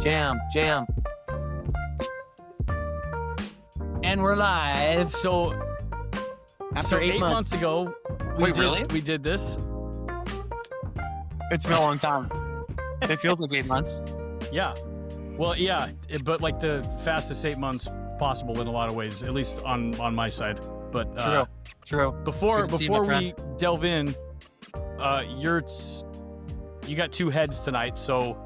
Jam. And we're live. So After 8 months ago, we did this. It's been a long time. It feels like 8 months. Yeah. Well, yeah, but like the fastest 8 months possible in a lot of ways, at least on my side. But True. Before we delve in, you got two heads tonight, so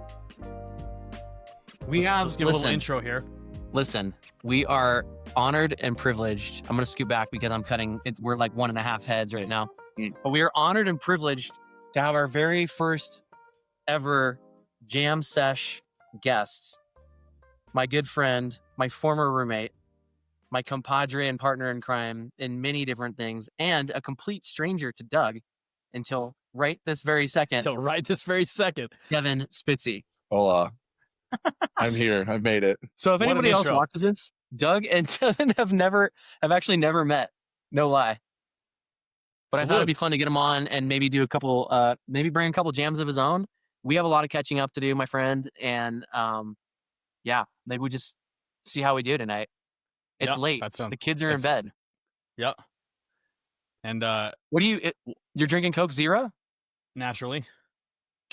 let's give a little intro here. Listen, we are honored and privileged. I'm going to scoot back because we're like 1.5 heads right now. But we are honored and privileged to have our very first ever Jam Sesh guests. My good friend, my former roommate, my compadre and partner in crime in many different things, and a complete stranger to Doug until right this very second. Devin Spitzy. Hola. I'm here. I've made it. So if anybody else watches this, Doug and Devin have actually never met. No lie. But I thought it'd be fun to get him on and maybe do a couple, maybe bring a couple jams of his own. We have a lot of catching up to do, my friend. And yeah, maybe we just see how we do tonight. It's late. The kids are in bed. Yeah. And you're drinking Coke Zero? Naturally.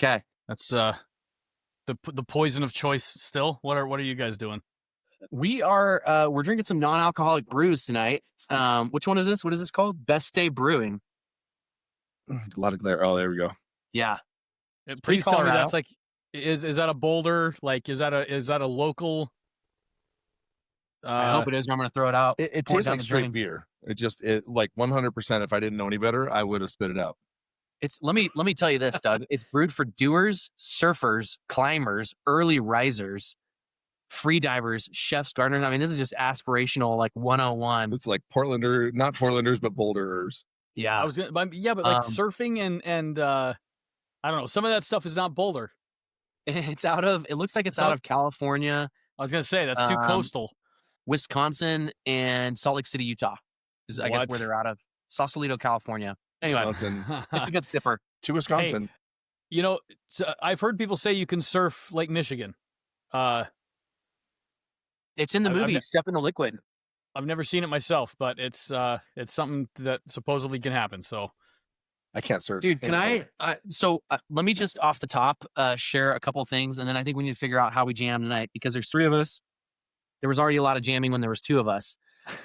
Okay. That's the poison of choice still. What are you guys doing? We're drinking some non-alcoholic brews tonight. Which one is this? What is this called? Best Day Brewing. A lot of glare. Oh, there we go. Yeah. Please tell me that's like is that a Boulder? Like is that a local? I hope it is. I'm going to throw it out. It tastes like straight beer. It like 100%. If I didn't know any better, I would have spit it out. Let me tell you this, Doug. It's brewed for doers, surfers, climbers, early risers, free divers, chefs, gardeners. I mean, this is just aspirational, like 101. It's like not Portlanders, but Boulderers. Yeah. But like surfing and I don't know. Some of that stuff is not Boulder. It looks like it's out of California. I was going to say, that's too coastal. Wisconsin and Salt Lake City, Utah is, I guess, where they're out of. Sausalito, California. Anyway, it's a good sipper. To Wisconsin. Hey, I've heard people say you can surf Lake Michigan. It's in the movie Step in the Liquid. I've never seen it myself, but it's something that supposedly can happen. So I can't surf. Dude, can I? Let me just off the top share a couple things, and then I think we need to figure out how we jam tonight because there's 3 of us. There was already a lot of jamming when there was 2 of us.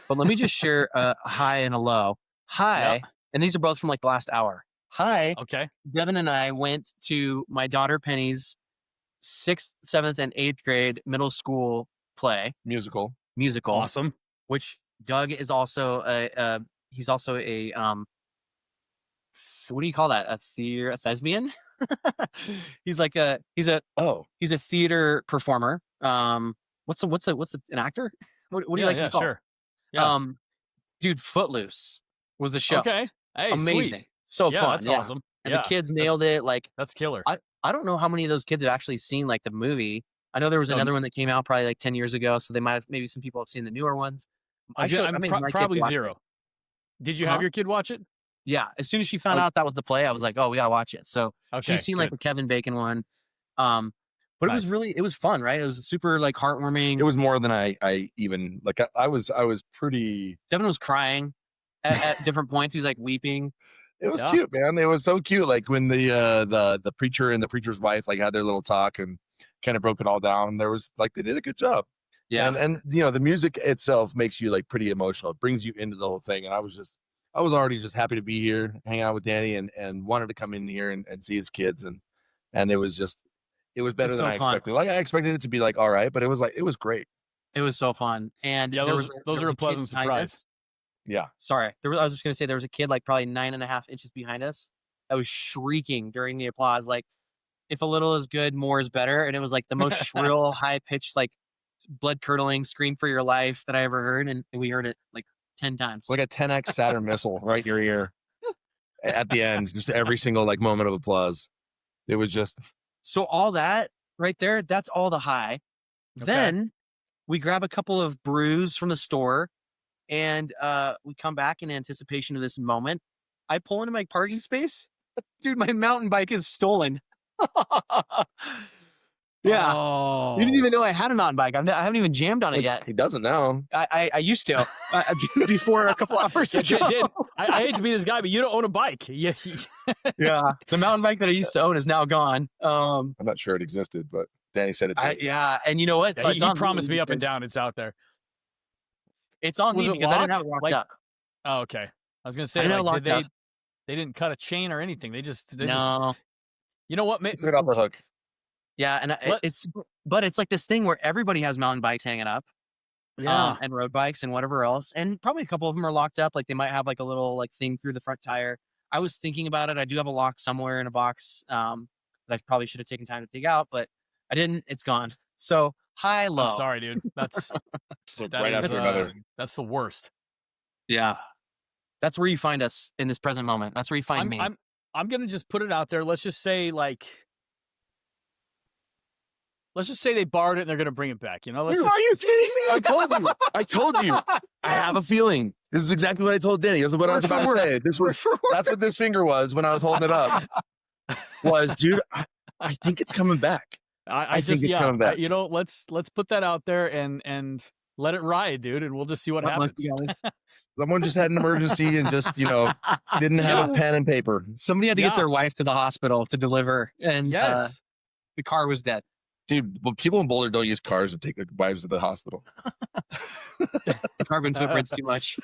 But let me just share a high and a low. High, yep. And these are both from like the last hour. High. Okay. Devin and I went to my daughter Penny's 6th, 7th, and 8th grade middle school play. Musical. Awesome. Which Doug is also he's also a what do you call that? A thespian? he's a theater performer. What's an actor? What do you like to call? Sure. Yeah. Dude, Footloose was the show. Okay. Hey, amazing. Sweet. So fun. That's awesome. And the kids nailed it. Like that's killer. I don't know how many of those kids have actually seen like the movie. I know there was another one that came out probably like 10 years ago, so they might have, maybe some people have seen the newer ones. Probably 0. Did you have your kid watch it? Yeah. As soon as she found out that was the play, I was like, oh, we got to watch it. So she's seen like the Kevin Bacon one. But it was fun, right? It was super like heartwarming. It was more than I even like. I was pretty. Devin was crying at different points. He was like weeping. It was cute, man. It was so cute. Like when the preacher and the preacher's wife like had their little talk and kind of broke it all down. There was like they did a good job. Yeah, and the music itself makes you like pretty emotional. It brings you into the whole thing. And I was already just happy to be here, hang out with Danny, and wanted to come in here and see his kids, and it was better than I expected. Like I expected it to be like all right, but it was great. It was so fun, and those are a pleasant surprise. Yeah, sorry. I was just gonna say there was a kid like probably 9.5 inches behind us that was shrieking during the applause, like if a little is good, more is better, and it was like the most shrill, high pitched, like blood curdling scream for your life that I ever heard, and we heard it like 10 times, like a 10x Saturn missile right in your ear at the end. Just every single like moment of applause. It was just. So all that right there, that's all the high. Okay. Then we grab a couple of brews from the store and we come back in anticipation of this moment. I pull into my parking space. Dude, my mountain bike is stolen. Yeah. Oh. You didn't even know I had a mountain bike. I haven't even jammed on it yet. He doesn't now. I used to before a couple hours ago. I hate to be this guy, but you don't own a bike. Yeah. Yeah. The mountain bike that I used to own is now gone. I'm not sure it existed, but Danny said it did. Yeah. And you know what? So he promised me up and down. It's out there. It's on me because I didn't have it locked up. Oh, okay. I was going to say, they didn't cut a chain or anything. They just, you know what? Took it off the hook. Yeah. And but it's like this thing where everybody has mountain bikes hanging up. Yeah. And road bikes and whatever else. And probably a couple of them are locked up. Like they might have like a little like thing through the front tire. I was thinking about it. I do have a lock somewhere in a box that I probably should have taken time to dig out, but I didn't. It's gone. So high, low. I'm sorry, dude. That's right after another. That's the worst. Yeah. That's where you find us in this present moment. That's where you find me. I'm going to just put it out there. Let's just say they borrowed it and they're going to bring it back. You know, Are you kidding me? I told you. I have a feeling. This is exactly what I told Danny. This is what I was about to say. That's what this finger was when I was holding it up. Dude, I think it's coming back. I think it's coming back. Let's put that out there and let it ride, dude, and we'll just see what happens. Someone just had an emergency and just, didn't have a pen and paper. Somebody had to get their wife to the hospital to deliver, and the car was dead. Dude, well, people in Boulder don't use cars to take their wives to the hospital. Carbon footprint's too much.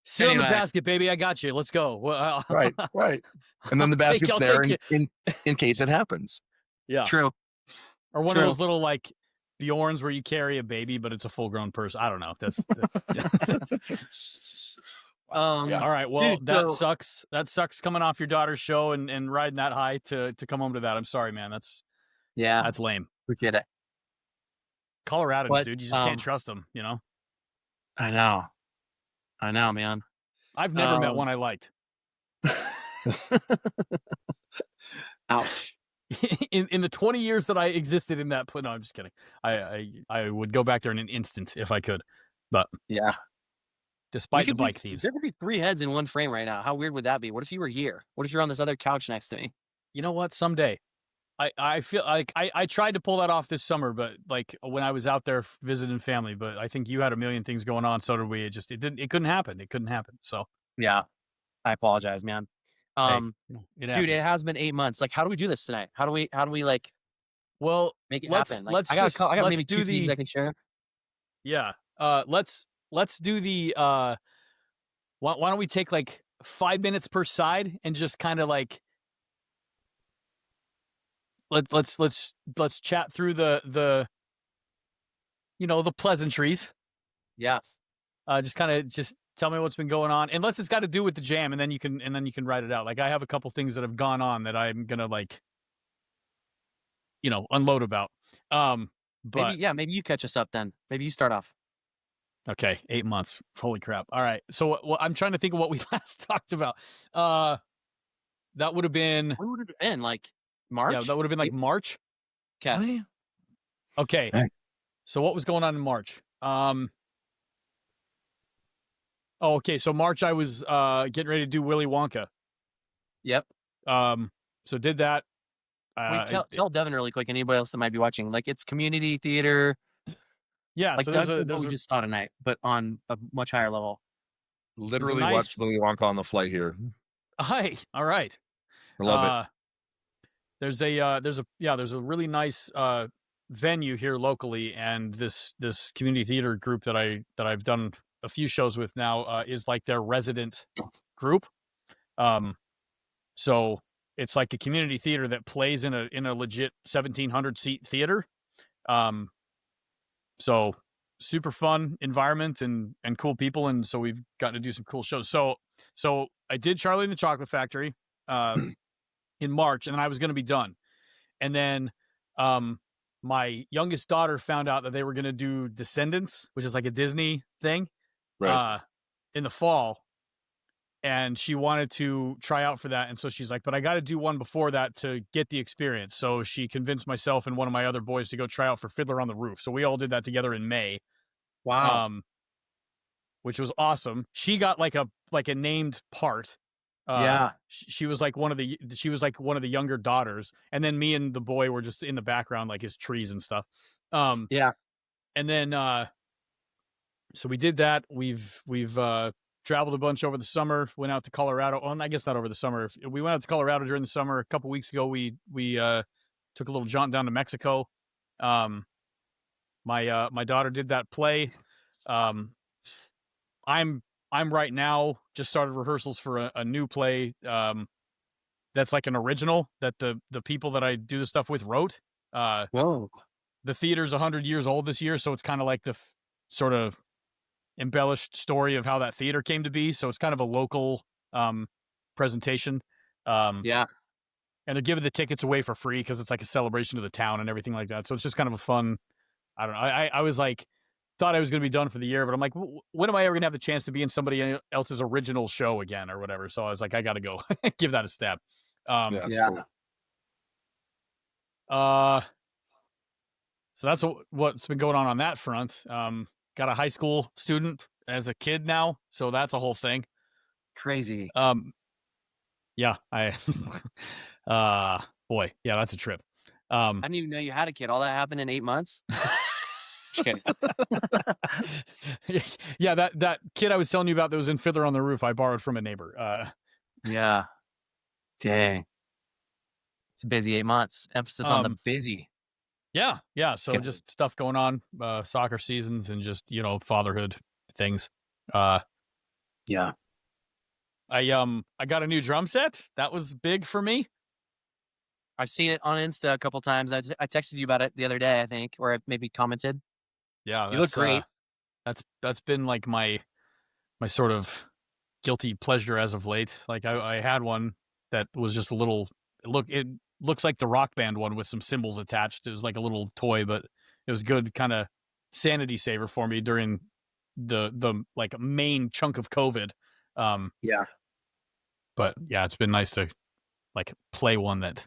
Sit in the basket, baby. I got you. Let's go. Right. And then the basket's there in case it happens. Yeah. True. Or one of those little like Bjorns where you carry a baby, but it's a full-grown person. I don't know. All right. Well, dude, that sucks. That sucks coming off your daughter's show and riding that high to come home to that. I'm sorry, man. That's lame. Forget it. Coloradans, dude. You just can't trust them, I know, man. I've never met one I liked. Ouch. In the 20 years that I existed in that place, no, I'm just kidding. I would go back there in an instant if I could, but yeah. Despite the bike thieves, there could be 3 heads in one frame right now. How weird would that be? What if you were here? What if you're on this other couch next to me? You know what? Someday. I feel like I tried to pull that off this summer, but like when I was out there visiting family, but I think you had a million things going on. So did we. It couldn't happen. It couldn't happen. So yeah, I apologize, man. Dude, it has been 8 months. Like, how do we do this tonight? How do we like? Well, make it happen. Like, I got maybe 2 things I can share. Yeah. Let's do the. Why don't we take like 5 minutes per side and just kind of like. Let's chat through the pleasantries. Yeah. Just tell me what's been going on, unless it's got to do with the jam, and then you can write it out. Like I have a couple things that have gone on that I'm gonna unload about. But maybe you catch us up then. Maybe you start off. Okay, 8 months. Holy crap! All right, so I'm trying to think of what we last talked about. That would have been. When would it have been? Like March? Yeah, that would have been like March. Okay. Okay. Hey. So what was going on in March? Okay. So March, I was getting ready to do Willy Wonka. Yep. So did that. Tell Devin really quick, and anybody else that might be watching. Like, it's community theater. Yeah. Like, so we just saw tonight, but on a much higher level. Literally watched Willy Wonka on the flight here. Hi. All right. I love it. There's a really nice venue here locally, and this community theater group that I've done a few shows with now is like their resident group. So it's like a community theater that plays in a legit 1,700 seat theater. So super fun environment and cool people, and so we've gotten to do some cool shows. So I did Charlie and the Chocolate Factory. In March, and then I was going to be done. And then my youngest daughter found out that they were going to do Descendants, which is like a Disney thing, in the fall. And she wanted to try out for that. And so she's like, but I got to do one before that to get the experience. So she convinced myself and one of my other boys to go try out for Fiddler on the Roof. So we all did that together in May. Wow. Which was awesome. She got like a named part. Yeah. She was like one of the younger daughters, and then me and the boy were just in the background, like his trees and stuff. Yeah. And then so we did that. We've traveled a bunch over the summer. Went out to Colorado. Well, I guess not over the summer. We went out to Colorado during the summer. A couple weeks ago, we took a little jaunt down to Mexico. My daughter did that play. I'm right now just started rehearsals for a new play. That's like an original that the people that I do the stuff with wrote. Whoa. The theater's 100 years old this year, so it's kind of like the sort of embellished story of how that theater came to be. So it's kind of a local presentation. Yeah. And they're giving the tickets away for free because it's like a celebration of the town and everything like that. So it's just kind of a fun. I don't know. I was like, thought I was going to be done for the year, but I'm like, when am I ever going to have the chance to be in somebody else's original show again or whatever? So I was like, I got to go give that a stab. Yeah. Cool. So that's what's been going on that front. Got a high school student as a kid now, so that's a whole thing. Crazy. Yeah, boy, yeah, that's a trip. I didn't even know you had a kid. All that happened in 8 months. Just kidding. Yeah, that kid I was telling you about that was in Fiddler on the Roof, I borrowed from a neighbor. Yeah. Dang. It's a busy 8 months. Emphasis on the busy. Yeah. So just stuff going on, soccer seasons and just, fatherhood things. Yeah. I got a new drum set. That was big for me. I've seen it on Insta a couple times. I texted you about it the other day, I think, or I maybe commented. Yeah, you look great. That's been like my sort of guilty pleasure as of late. Like I had one that was just a little. It looks like the Rock Band one with some cymbals attached. It was like a little toy, but it was good, kind of sanity saver for me during the like main chunk of COVID. Yeah. But yeah, it's been nice to like play one that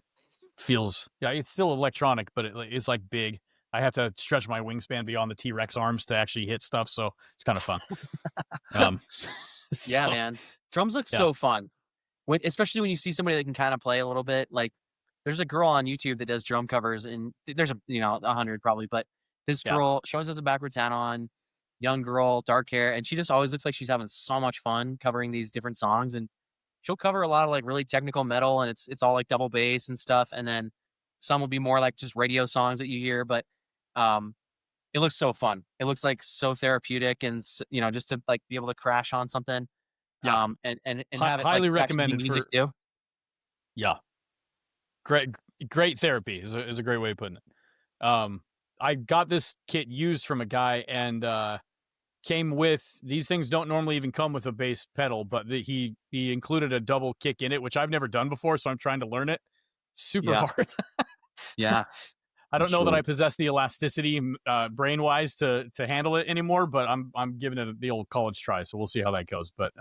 feels. Yeah, it's still electronic, but it's like big. I have to stretch my wingspan beyond the T-Rex arms to actually hit stuff, so it's kind of fun. Yeah, man. Drums look so fun. Especially when you see somebody that can kind of play a little bit. Like, there's a girl on YouTube that does drum covers, and there's 100 probably, but this girl, she always has a backwards hat on, young girl, dark hair, and she just always looks like she's having so much fun covering these different songs. And she'll cover a lot of like really technical metal, and it's all like double bass and stuff, and then some will be more like just radio songs that you hear, but it looks so fun. It looks like so therapeutic, and just to like be able to crash on something. Yeah. And have it highly like, recommended music too. Yeah. Great therapy is a great way of putting it. I got this kit used from a guy, and came with, these things don't normally even come with a bass pedal, but he included a double kick in it, which I've never done before, so I'm trying to learn it. Super hard. Yeah. I don't know that I possess the elasticity brain wise to handle it anymore, but I'm giving it the old college try, so we'll see how that goes. But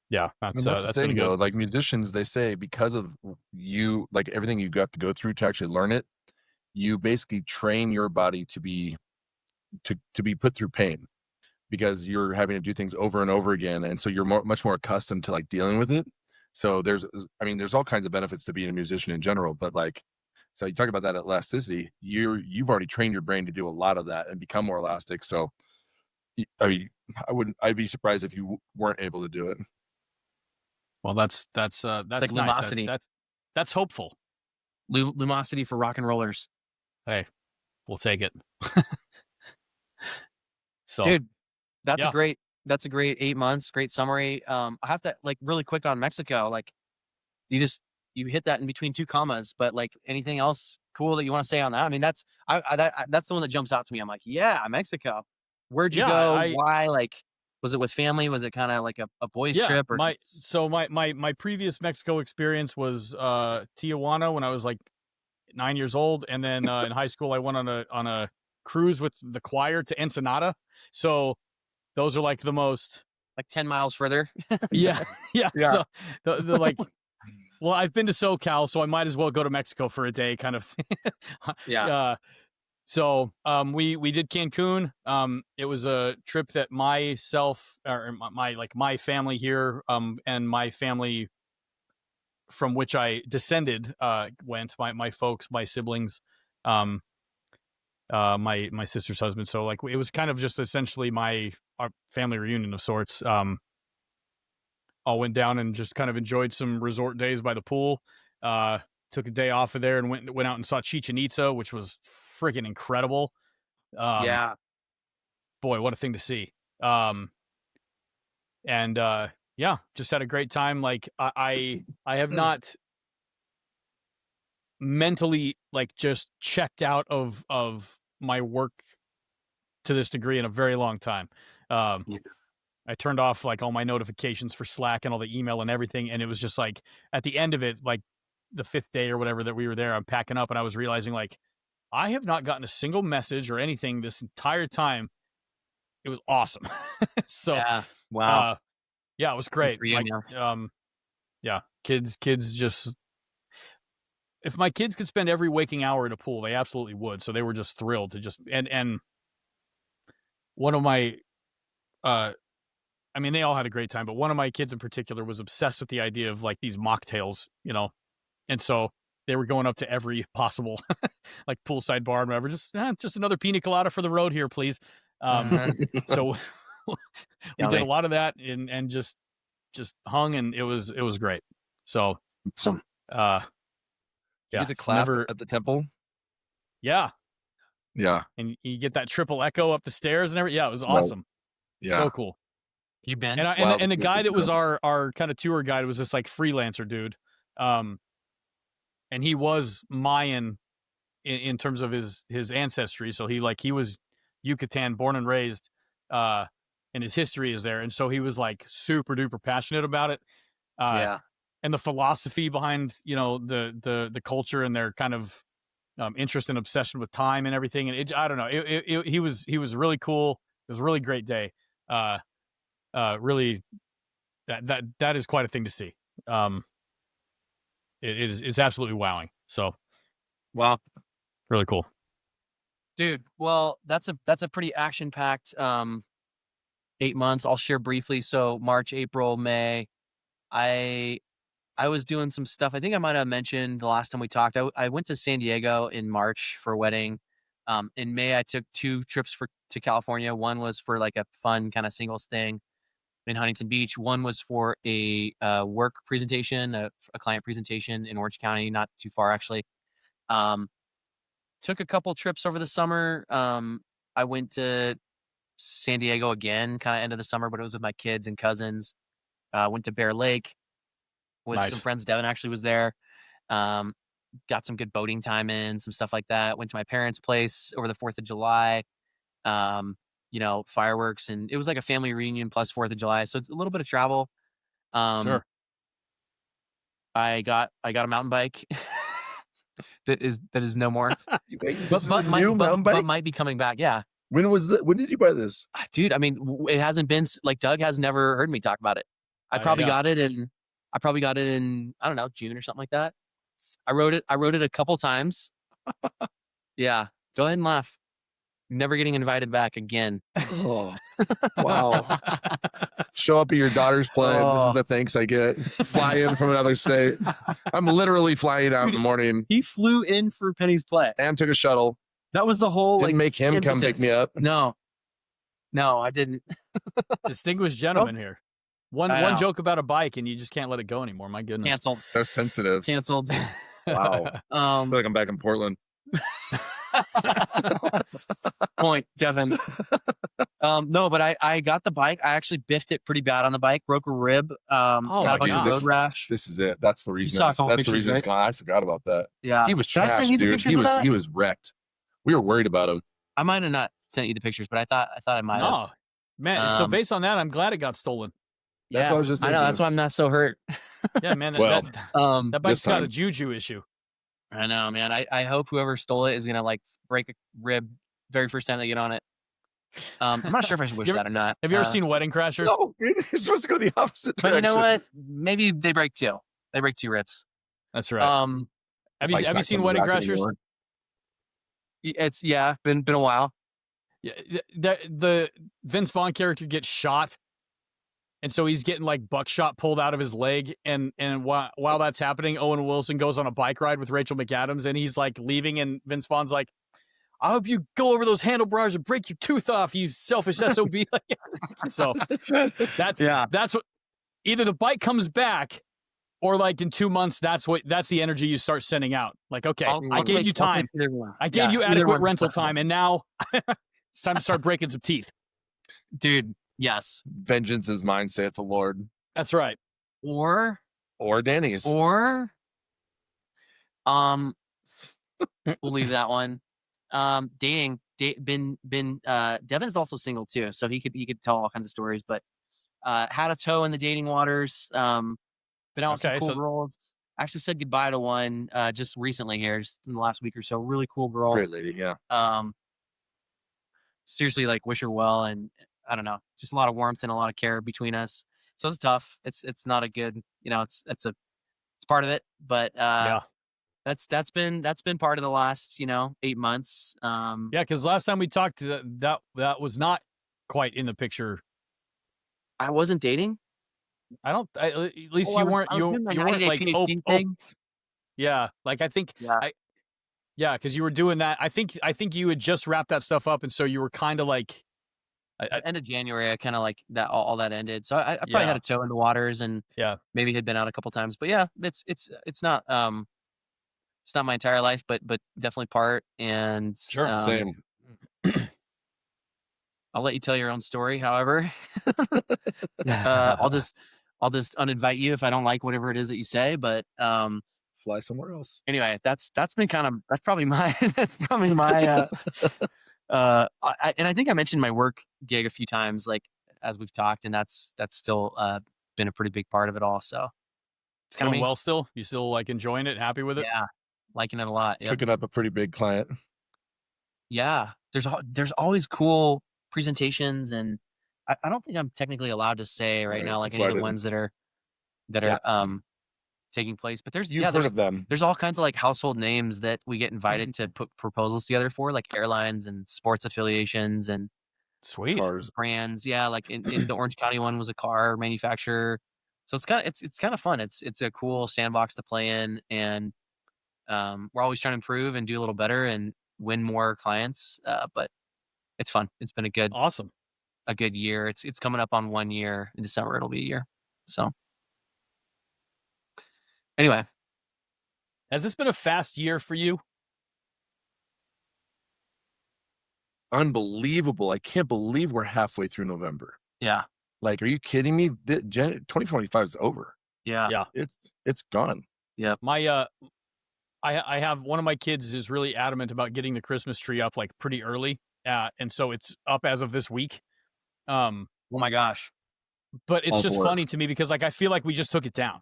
yeah, that's the thing, pretty good. though. Like musicians, they say because of you, like everything you have to go through to actually learn it, you basically train your body to be put through pain, because you're having to do things over and over again, and so you're much more accustomed to like dealing with it. So there's all kinds of benefits to being a musician in general, but like, so you talk about that elasticity, you've already trained your brain to do a lot of that and become more elastic. So I mean, I'd be surprised if you weren't able to do it. Well, that's like nice. Lumosity. That's hopeful. Lumosity for rock and rollers. Hey, we'll take it. So, dude, that's a great 8 months. Great summary. I have to like really quick on Mexico. Like, you hit that in between two commas, but like anything else cool that you want to say on that? I mean, that's the one that jumps out to me. I'm like, yeah, Mexico. Where'd you go? Why? Like, was it with family? Was it kind of like a boys trip? Or my previous Mexico experience was Tijuana when I was like 9 years old, and then in high school I went on a cruise with the choir to Ensenada. So those are like the most like 10 miles further. yeah. So the like, well, I've been to SoCal, so I might as well go to Mexico for a day, kind of. So we did Cancun. It was a trip that my family here and my family from which I descended went. My folks, my siblings, my sister's husband. So like it was kind of just essentially our family reunion of sorts. All went down and just kind of enjoyed some resort days by the pool. Took a day off of there and went out and saw Chichen Itza, which was freaking incredible. Yeah. Boy, what a thing to see. Yeah, just had a great time. Like I have not mentally like just checked out of my work to this degree in a very long time. Yeah. I turned off like all my notifications for Slack and all the email and everything. And it was just like at the end of it, like the 5th day or whatever that we were there, I'm packing up and I was realizing like, I have not gotten a single message or anything this entire time. It was awesome. So, yeah. Wow. Yeah, it was great. You, like, yeah, kids just, if my kids could spend every waking hour in a pool, they absolutely would. So they were just thrilled to just, and one of my, I mean, they all had a great time, but one of my kids in particular was obsessed with the idea of like these mocktails, you know? And so they were going up to every possible like poolside bar and whatever, just another pina colada for the road here, please. So we did a lot of that and just hung, and it was great. So, Did you get to clap at the temple? Yeah. Yeah. And you get that triple echo up the stairs and everything. Yeah, it was awesome. Yeah. So cool. You been? And the guy that was our kind of tour guide was this like freelancer dude. And he was Mayan in terms of his ancestry. So he was Yucatan born and raised, and his history is there. And so he was like super duper passionate about it. Yeah. And the philosophy behind, you know, the culture and their kind of interest and obsession with time and everything. And I don't know, he was really cool. It was a really great day. Really that is quite a thing to see. It's absolutely wowing. So, wow, really cool, dude. Well, that's a pretty action packed 8 months. I'll share briefly. So March, April, May, I was doing some stuff. I think I might have mentioned the last time we talked. I went to San Diego in March for a wedding. In May, I took 2 trips to California. One was for like a fun kind of singles thing in Huntington Beach. One was for a work presentation, a client presentation in Orange County, not too far actually. Took a couple trips over the summer. I went to San Diego again, kind of end of the summer, but it was with my kids and cousins. Went to Bear Lake with some friends. Devin actually was there. Got some good boating time in, some stuff like that. Went to my parents' place over the 4th of July. You know, fireworks, and it was like a family reunion plus 4th of July. So it's a little bit of travel. Sure. I got a mountain bike that is no more. but might be coming back. Yeah. When did you buy this? Dude, I mean, it hasn't been like Doug has never heard me talk about it. I probably got it in I don't know, June or something like that. I rode it a couple times. Yeah. Go ahead and laugh. Never getting invited back again. Oh, wow. Show up at your daughter's play. This is the thanks I get. Fly in from another state. I'm literally flying out in the morning. He flew in for Penny's play and took a shuttle. That was the whole Didn't make him impetus. come pick me up. No, I didn't. Distinguished gentleman here. One joke about a bike and you just can't let it go anymore. My goodness. Canceled. So sensitive. Canceled. Wow. I feel like I'm back in Portland. Point, Devin. No, but I got the bike. I actually biffed it pretty bad on the bike. Broke a rib. Got a bunch of road rash. This is it. That's the reason. That's the reason it's gone. I forgot about that. Yeah, he was trash, dude. He was wrecked. We were worried about him. I might have not sent you the pictures, but I thought I might have. No, man. So based on that, I'm glad it got stolen. That's what I was just thinking. I know. That's why I'm not so hurt. Yeah, man. That bike's got a juju issue. I know, man. I hope whoever stole it is gonna like break a rib very first time they get on it. I'm not sure if I should wish that or not. Have you ever seen Wedding Crashers? No, you're supposed to go the opposite direction. But you know what? Maybe they break 2. They break 2 ribs. That's right. Have you seen Wedding Crashers? It's been a while. Yeah, the Vince Vaughn character gets shot, and so he's getting like buckshot pulled out of his leg, and while that's happening, Owen Wilson goes on a bike ride with Rachel McAdams, and he's like leaving, and Vince Vaughn's like, "I hope you go over those handlebars and break your tooth off, you selfish SOB." So that's what, either the bike comes back, or like in 2 months, that's the energy you start sending out. Like, okay, I gave you time, I gave you adequate rental time, and now it's time to start breaking some teeth, dude. Yes, vengeance is mine, saith the Lord. That's right. Or Danny's. Or we'll leave that one. Dating. Devin's also single too, so he could tell all kinds of stories. But had a toe in the dating waters. Been out with some cool girls. Actually said goodbye to one just recently here, just in the last week or so. Really cool girl. Great lady, yeah. Seriously, like wish her well, and I don't know, just a lot of warmth and a lot of care between us. So it's tough. It's not a good, it's part of it, but that's been part of the last 8 months. Because last time we talked, that was not quite in the picture. I wasn't dating. At least you weren't. You weren't like thing. Yeah, like I think. Yeah, because you were doing that. I think you had just wrapped that stuff up, and so you were kind of like. End of January, I kind of like that. All that ended, so I probably had a toe in the waters, and maybe had been out a couple times. But it's not it's not my entire life, but definitely part. And sure, same. I'll let you tell your own story. However, I'll just uninvite you if I don't like whatever it is that you say. But fly somewhere else. Anyway, that's probably my and I think I mentioned my work gig a few times, like as we've talked, and that's still been a pretty big part of it all. So it's kind of well. Still, you still like enjoying it, happy with it? Yeah, liking it a lot. Yep. Cooking up a pretty big client. Yeah, there's always cool presentations, and I don't think I'm technically allowed to say right now like any of the ones that are taking place, but there's heard of them. There's all kinds of like household names that we get invited to put proposals together for, like airlines and sports affiliations and sweet cars brands. Yeah, like in the Orange County one was a car manufacturer, so it's kind of fun. It's a cool sandbox to play in, and we're always trying to improve and do a little better and win more clients. But it's fun. It's been a good year. It's coming up on 1 year in December. It'll be a year. So. Anyway, has this been a fast year for you? Unbelievable. I can't believe we're halfway through November. Yeah. Like, are you kidding me? 2025 is over. Yeah. Yeah. It's gone. Yeah. My I have one of my kids is really adamant about getting the Christmas tree up like pretty early. And so it's up as of this week. Oh my gosh. But it's just funny to me because like I feel like we just took it down.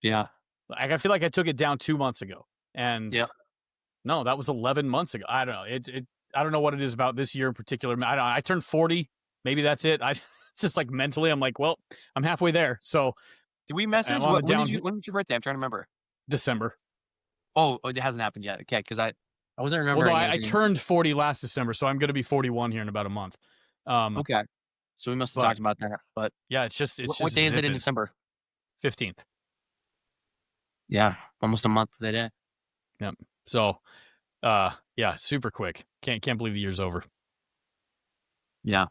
Yeah. Like I feel like I took it down 2 months ago. And no, that was 11 months ago. I don't know. I don't know what it is about this year in particular. I turned 40. Maybe that's it. It's just like mentally, I'm like, well, I'm halfway there. So did we message? When was your birthday? I'm trying to remember. December. Oh, it hasn't happened yet. Okay. Cause I wasn't remembering. Well, no, I turned 40 last December, so I'm going to be 41 here in about a month. Okay. So we must have talked about that, but yeah, it's just what day is it in December? 15th. Yeah, almost a month to the day. Yep. So, yeah, super quick. Can't believe the year's over. Yeah.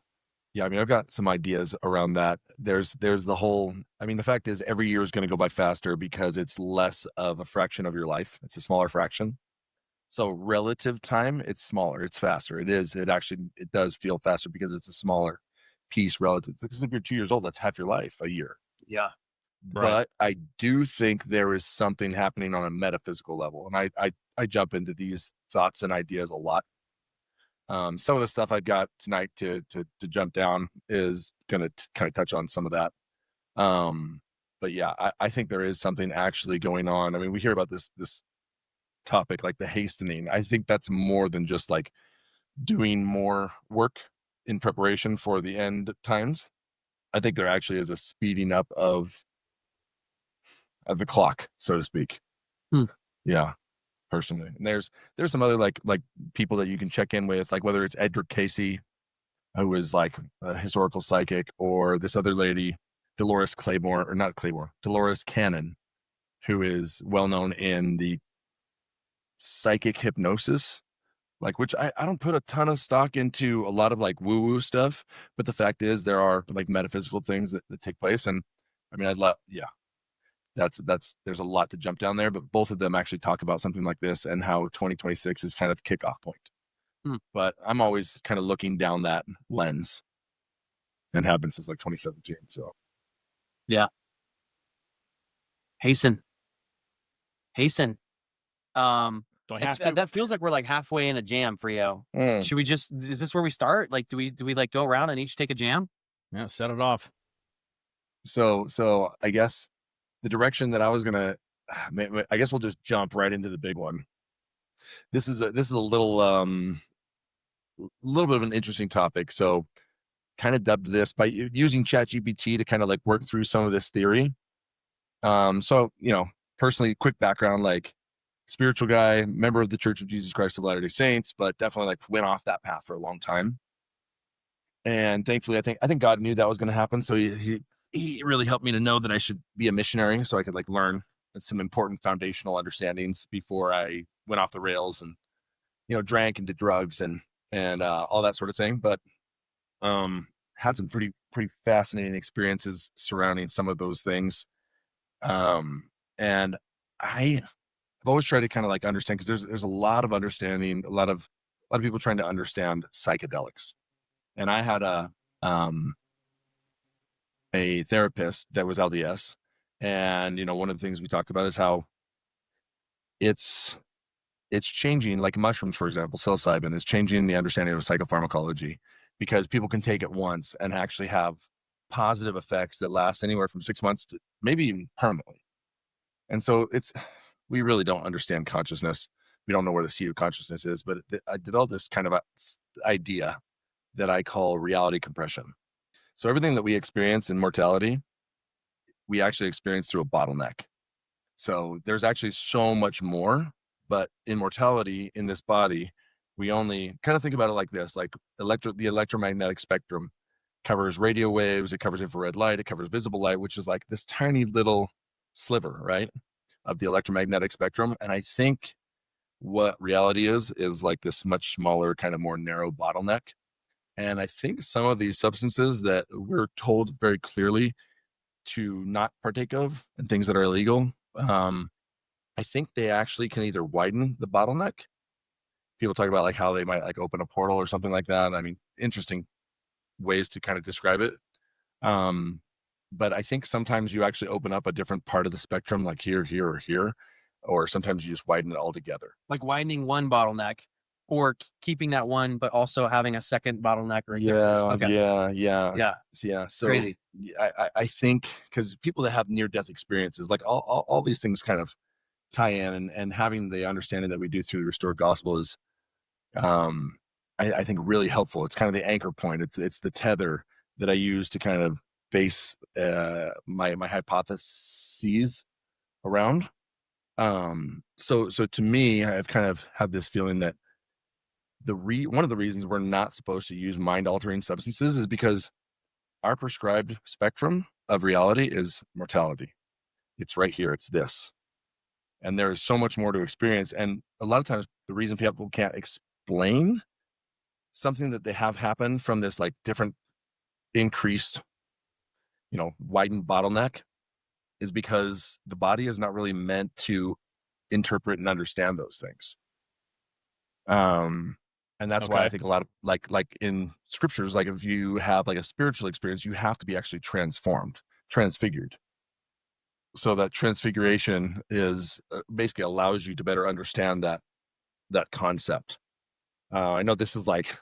Yeah, I mean, I've got some ideas around that. There's the whole, I mean, the fact is every year is going to go by faster because it's less of a fraction of your life. It's a smaller fraction. So relative time, it's smaller, it's faster. It does feel faster because it's a smaller piece relative. Because if you're 2 years old, that's half your life, a year. Yeah. But I do think there is something happening on a metaphysical level. And I jump into these thoughts and ideas a lot. Some of the stuff I've got tonight to jump down is going to kind of touch on some of that. But yeah, I think there is something actually going on. I mean, we hear about this topic, like the hastening. I think that's more than just like doing more work in preparation for the end times. I think there actually is a speeding up of the clock, so to speak. Hmm. Yeah, personally. And there's some other like people that you can check in with, like whether it's Edgar Casey, who is like a historical psychic, or this other lady, Dolores Cannon, who is well known in the psychic hypnosis, like, which I don't put a ton of stock into a lot of like woo-woo stuff, but the fact is there are like metaphysical things that take place. And I mean, that's there's a lot to jump down there, but both of them actually talk about something like this and how 2026 is kind of kickoff point. But I'm always kind of looking down that lens, and have been since like 2017. So yeah. Hasten. Do I have to? That feels like we're like halfway in a jam for you. Should we is this where we start? Like, do we like go around and each take a jam? Yeah, set it off. So I guess the direction that I was gonna, I guess we'll just jump right into the big one. This is a little bit of an interesting topic. So kind of dubbed this by using ChatGPT to kind of like work through some of this theory. So, personally, quick background, like spiritual guy, member of the Church of Jesus Christ of Latter-day Saints, but definitely like went off that path for a long time. And thankfully, I think God knew that was going to happen. So he really helped me to know that I should be a missionary, so I could like learn some important foundational understandings before I went off the rails and, drank and did drugs and all that sort of thing. But had some pretty fascinating experiences surrounding some of those things. And I've always tried to kind of like understand, because there's a lot of understanding, a lot of people trying to understand psychedelics. And I had a therapist that was LDS, and one of the things we talked about is how it's changing, like mushrooms, for example, psilocybin is changing the understanding of psychopharmacology, because people can take it once and actually have positive effects that last anywhere from 6 months to maybe even permanently. And so we really don't understand consciousness. We don't know where the seat of consciousness is, but I developed this kind of idea that I call reality compression. So everything that we experience in mortality, we actually experience through a bottleneck. So there's actually so much more, but in mortality, in this body, we only kind of think about it like this, like the electromagnetic spectrum covers radio waves, it covers infrared light, it covers visible light, which is like this tiny little sliver, right, of the electromagnetic spectrum. And I think what reality is like this much smaller, kind of more narrow bottleneck. And I think some of these substances that we're told very clearly to not partake of, and things that are illegal, I think they actually can either widen the bottleneck. People talk about like how they might like open a portal or something like that. I mean, interesting ways to kind of describe it. But I think sometimes you actually open up a different part of the spectrum, like here, or here, or sometimes you just widen it altogether. Like widening one bottleneck, or keeping that one, but also having a second bottleneck. Or Yeah. So crazy. I think because people that have near-death experiences, like all these things kind of tie in, and having the understanding that we do through the restored gospel is, I think really helpful. It's kind of the anchor point. It's the tether that I use to kind of base my hypotheses around. So to me, I've kind of had this feeling that one of the reasons we're not supposed to use mind-altering substances is because our prescribed spectrum of reality is mortality. It's right here. It's this. And there is so much more to experience. And a lot of times the reason people can't explain something that they have happen from this like different increased, widened bottleneck is because the body is not really meant to interpret and understand those things. And that's why I think a lot of like in scriptures, like if you have like a spiritual experience, you have to be actually transfigured. So that transfiguration is basically allows you to better understand that concept. I know this is like,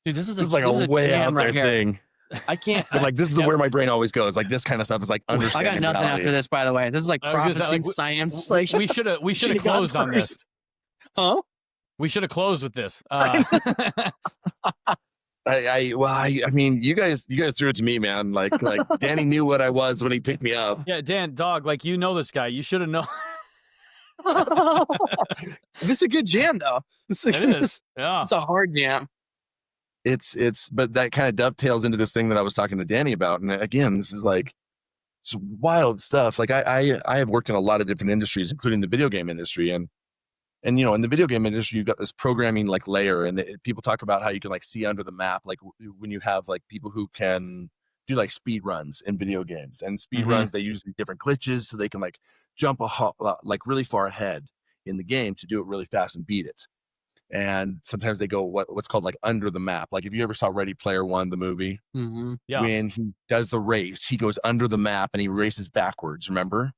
dude, this is like a way out there thing. I can't. But like this is where my brain always goes. Like this kind of stuff is like understanding. I got nothing reality. after this, by the way. This is like prophecy science. Like we should have closed on this. Huh? We should have closed with this. I mean, you guys threw it to me, man. Like Danny knew what I was when he picked me up. Yeah, Dan, dog, like this guy. You should have known. This is a good jam, though. It is. Yeah. It's a hard jam. But that kind of dovetails into this thing that I was talking to Danny about. And again, this is like, it's wild stuff. Like I have worked in a lot of different industries, including the video game industry. And you know, in the video game industry, you've got this programming like layer, and people talk about how you can like see under the map, like when you have like people who can do like speed runs in video games, and speed runs, they use these different glitches so they can like jump like really far ahead in the game to do it really fast and beat it. And sometimes they go what's called like under the map. Like if you ever saw Ready Player One, the movie, Yeah. when he does the race, he goes under the map and he races backwards. Remember?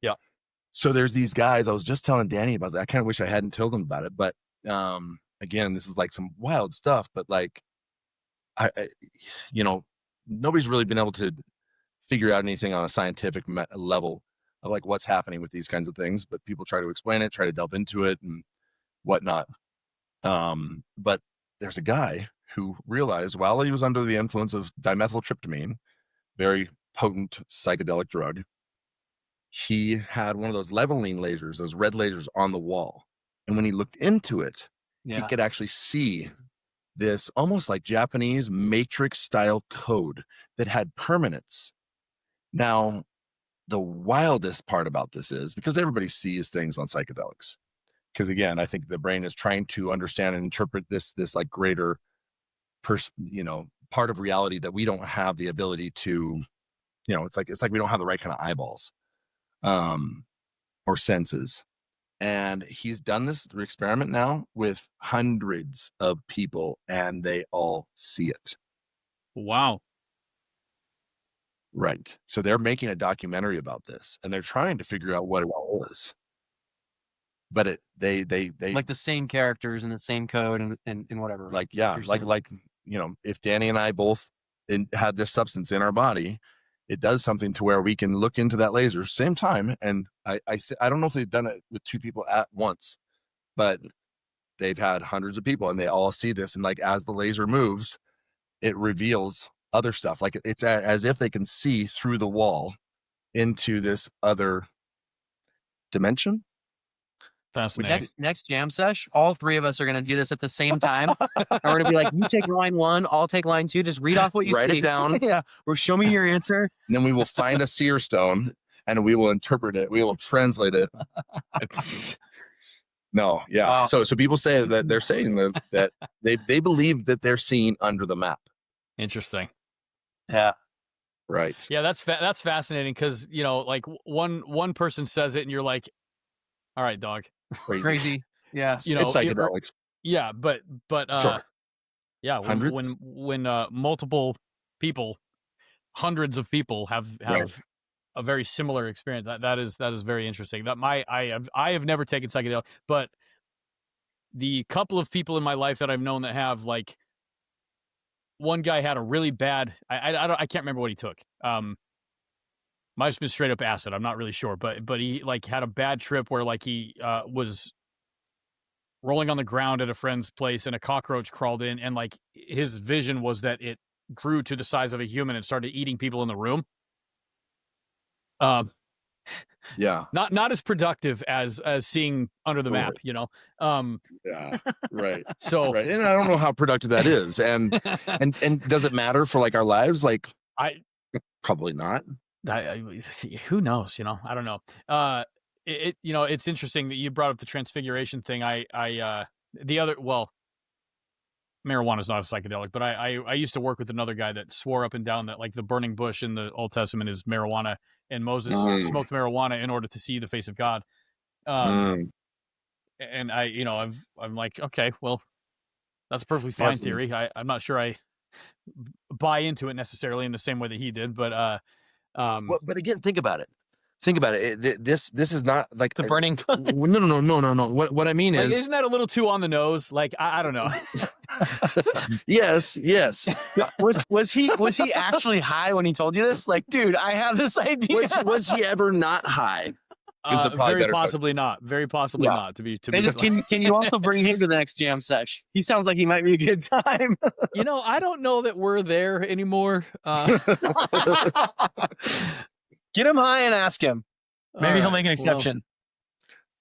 Yeah. So there's these guys. I was just telling Danny about that. I kind of wish I hadn't told him about it, but again, this is like some wild stuff. But like, I you know, nobody's really been able to figure out anything on a scientific level of like what's happening with these kinds of things. But people try to explain it, try to delve into it, and whatnot. But there's a guy who realized while he was under the influence of dimethyltryptamine, very potent psychedelic drug, he had one of those leveling lasers, those red lasers on the wall. And when he looked into it, he could actually see this almost like Japanese matrix style code that had permanence. Now, the wildest part about this is because everybody sees things on psychedelics. Because again, I think the brain is trying to understand and interpret this like greater part of reality that we don't have the ability to, it's like we don't have the right kind of eyeballs or senses. And he's done this experiment now with hundreds of people, and they all see it. Wow. Right. So they're making a documentary about this, and they're trying to figure out what it all is. But they like the same characters and the same code and whatever. Like, yeah, like if Danny and I both had this substance in our body, it does something to where we can look into that laser same time. And I don't know if they've done it with two people at once, but they've had hundreds of people and they all see this. And like, as the laser moves, it reveals other stuff. Like it's as if they can see through the wall into this other dimension. Fascinating. Next jam sesh, all three of us are going to do this at the same time. And we're going to be like, you take line 1, I'll take line 2. Just read off what you Write see. it down. Yeah. Or show me your answer. And then we will find a seer stone and we will interpret it. We will translate it. No. Yeah. So people say that they're saying that they believe that they're seeing under the map. Interesting. Yeah. Right. Yeah. That's fascinating. Cause like one person says it and you're like, all right, dog. Crazy. Yeah. It's psychedelics. Yeah. But sure. Yeah. When multiple people, hundreds of people have right. a very similar experience, that is very interesting. That I have never taken psychedelic, but the couple of people in my life that I've known that have, like, one guy had a really bad, I can't remember what he took. Might have been straight up acid. I'm not really sure, but he like had a bad trip where like he was rolling on the ground at a friend's place and a cockroach crawled in, and like his vision was that it grew to the size of a human and started eating people in the room. Yeah. Not as productive as seeing under the map, Yeah. Right. So right. And I don't know how productive that is. And does it matter for like our lives? Like probably not. Who knows? I don't know. It's interesting that you brought up the transfiguration thing. Marijuana is not a psychedelic, but I used to work with another guy that swore up and down that like the burning bush in the Old Testament is marijuana, and Moses smoked marijuana in order to see the face of God. And I'm like, okay, well, that's a perfectly fine theory. I'm not sure I buy into it necessarily in the same way that he did, but but again, think about it. This is not like the burning. No. What I mean is, isn't that a little too on the nose? Like, I don't know. Yes. Was he actually high when he told you this? Like, dude, I have this idea. Was he ever not high? Very possibly not. Very possibly not. To be. Can you also bring him to the next jam sesh? He sounds like he might be a good time. I don't know that we're there anymore. Get him high and ask him. Maybe he'll make an exception.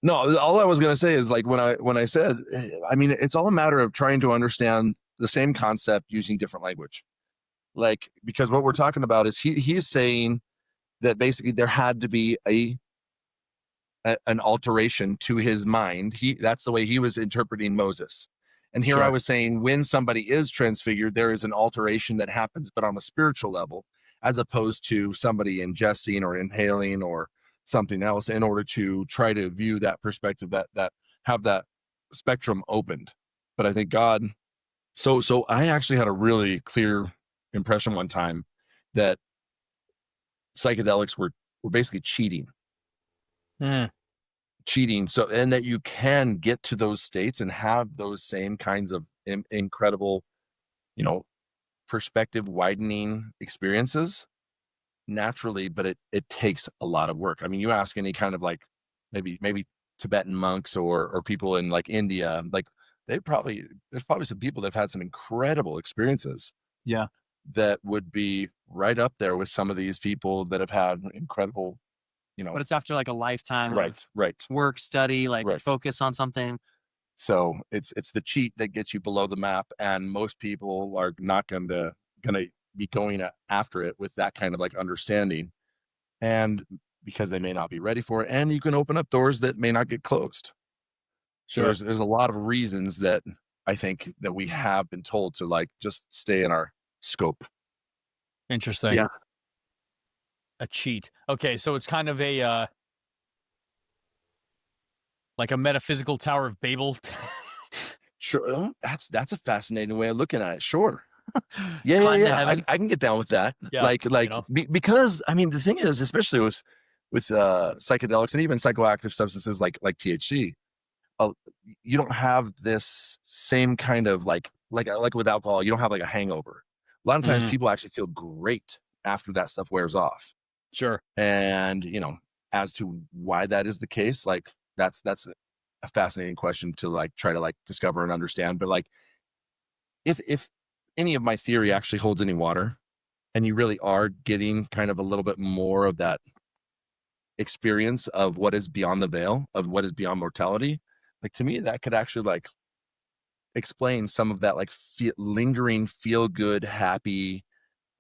No, all I was going to say is like when I said, I mean, it's all a matter of trying to understand the same concept using different language. Like, because what we're talking about is he's saying that basically there had to be an alteration to his mind. That's the way he was interpreting Moses. And here I was saying, when somebody is transfigured, there is an alteration that happens, but on a spiritual level, as opposed to somebody ingesting or inhaling or something else, in order to try to view that perspective, that have that spectrum opened. But I think God, so I actually had a really clear impression one time that psychedelics were basically cheating. So, and that you can get to those states and have those same kinds of incredible, perspective widening experiences naturally, but it takes a lot of work. I mean, you ask any kind of like maybe Tibetan monks or people in like India, like there's probably some people that have had some incredible experiences. Yeah. That would be right up there with some of these people that have had incredible, but it's after like a lifetime right work, study, like right. focus on something. So it's the cheat that gets you below the map, and most people are not gonna be going after it with that kind of like understanding, and because they may not be ready for it, and you can open up doors that may not get closed. So there's a lot of reasons that I think that we have been told to like just stay in our scope. Interesting. Yeah. A cheat. Okay, so it's kind of a like a metaphysical Tower of Babel. Sure, that's a fascinating way of looking at it. Sure. Yeah. I can get down with that. Yeah, because I mean, the thing is, especially with psychedelics and even psychoactive substances like THC, you don't have this same kind of like with alcohol, you don't have like a hangover. A lot of times people actually feel great after that stuff wears off. Sure. And as to why that is the case, like that's a fascinating question to like try to like discover and understand. But like if any of my theory actually holds any water, and you really are getting kind of a little bit more of that experience of what is beyond the veil, of what is beyond mortality, like to me that could actually like explain some of that like lingering feel good, happy,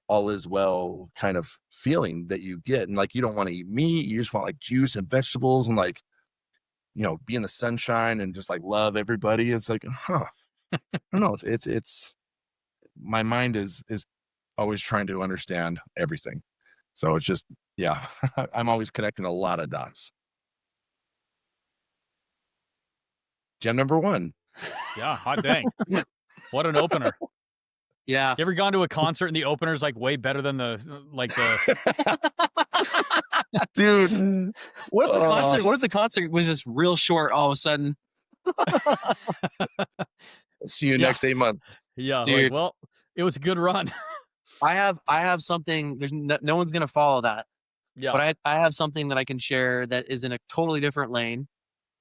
all is well kind of feeling that you get. And like you don't want to eat meat, you just want like juice and vegetables and like be in the sunshine and just like love everybody. It's like, I don't know, it's my mind is always trying to understand everything. So it's just, yeah, I'm always connecting a lot of dots. Gem number 1. Yeah, hot dang. What an opener. Yeah. You ever gone to a concert and the opener's like way better than the dude? What if the concert was just real short all of a sudden? See you next 8 months. Yeah, dude. like, well, it was a good run. I have something. There's no one's gonna follow that. Yeah, but I have something that I can share that is in a totally different lane.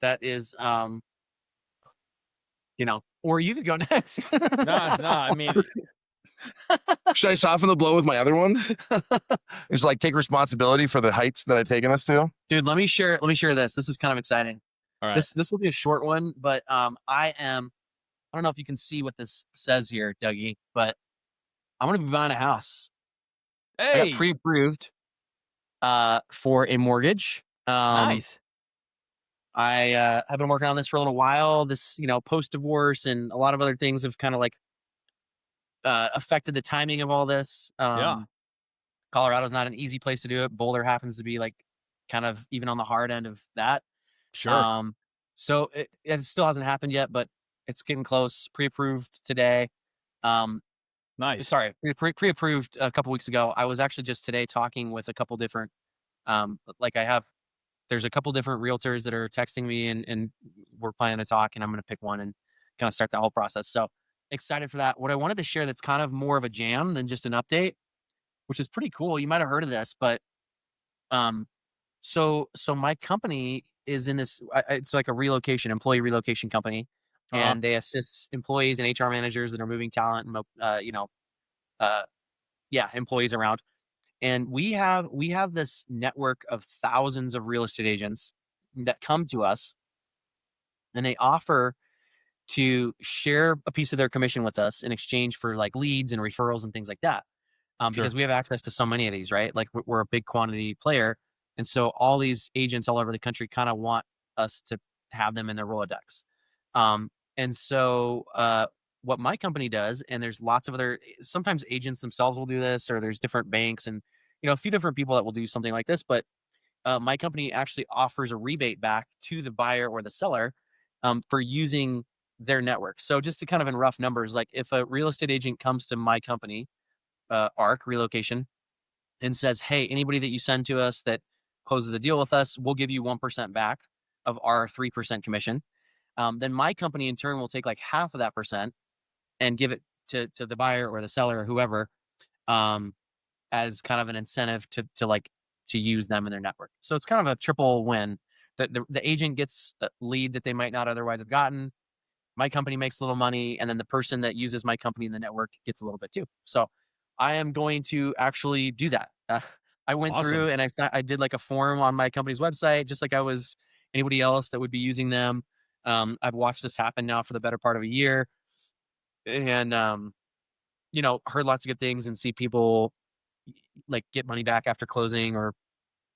That is, or you could go next. nah. I mean, should I soften the blow with my other one? Just like take responsibility for the heights that I've taken us to. Dude, let me share this. This is kind of exciting. All right. This will be a short one, but I don't know if you can see what this says here, Dougie, but I'm gonna be buying a house. Hey, I got pre-approved for a mortgage. Nice. I have been working on this for a little while. This, post-divorce and a lot of other things have kind of like affected the timing of all this. Yeah. Colorado's not an easy place to do it. Boulder happens to be like kind of even on the hard end of that. Sure. So it still hasn't happened yet, but it's getting close. Pre-approved today. Nice. Sorry, pre-approved a couple weeks ago. I was actually just today talking with a couple different, there's a couple different realtors that are texting me and we're planning to talk, and I'm going to pick one and kind of start that whole process. So excited for that. What I wanted to share that's kind of more of a jam than just an update, which is pretty cool. You might've heard of this, but, so my company is in this, it's like a employee relocation company, and they assist employees and HR managers that are moving talent and, employees around. And we have this network of thousands of real estate agents that come to us and they offer to share a piece of their commission with us in exchange for like leads and referrals and things like that. Because we have access to so many of these, right? Like we're a big quantity player. And so all these agents all over the country kind of want us to have them in their Rolodex. And so what my company does, and there's lots of other, sometimes agents themselves will do this, or there's different banks and, a few different people that will do something like this. But my company actually offers a rebate back to the buyer or the seller for using their network. So just to kind of in rough numbers, like if a real estate agent comes to my company, ARC Relocation, and says, hey, anybody that you send to us that closes a deal with us, we'll give you 1% back of our 3% commission. Then my company in turn will take like half of that percent and give it to the buyer or the seller or whoever as kind of an incentive to use them in their network. So it's kind of a triple win. The agent gets the lead that they might not otherwise have gotten. My company makes a little money, and then the person that uses my company in the network gets a little bit too. So I am going to actually do that. I went through and I did like a form on my company's website, just like I was anybody else that would be using them. I've watched this happen now for the better part of a year, and heard lots of good things and see people like get money back after closing or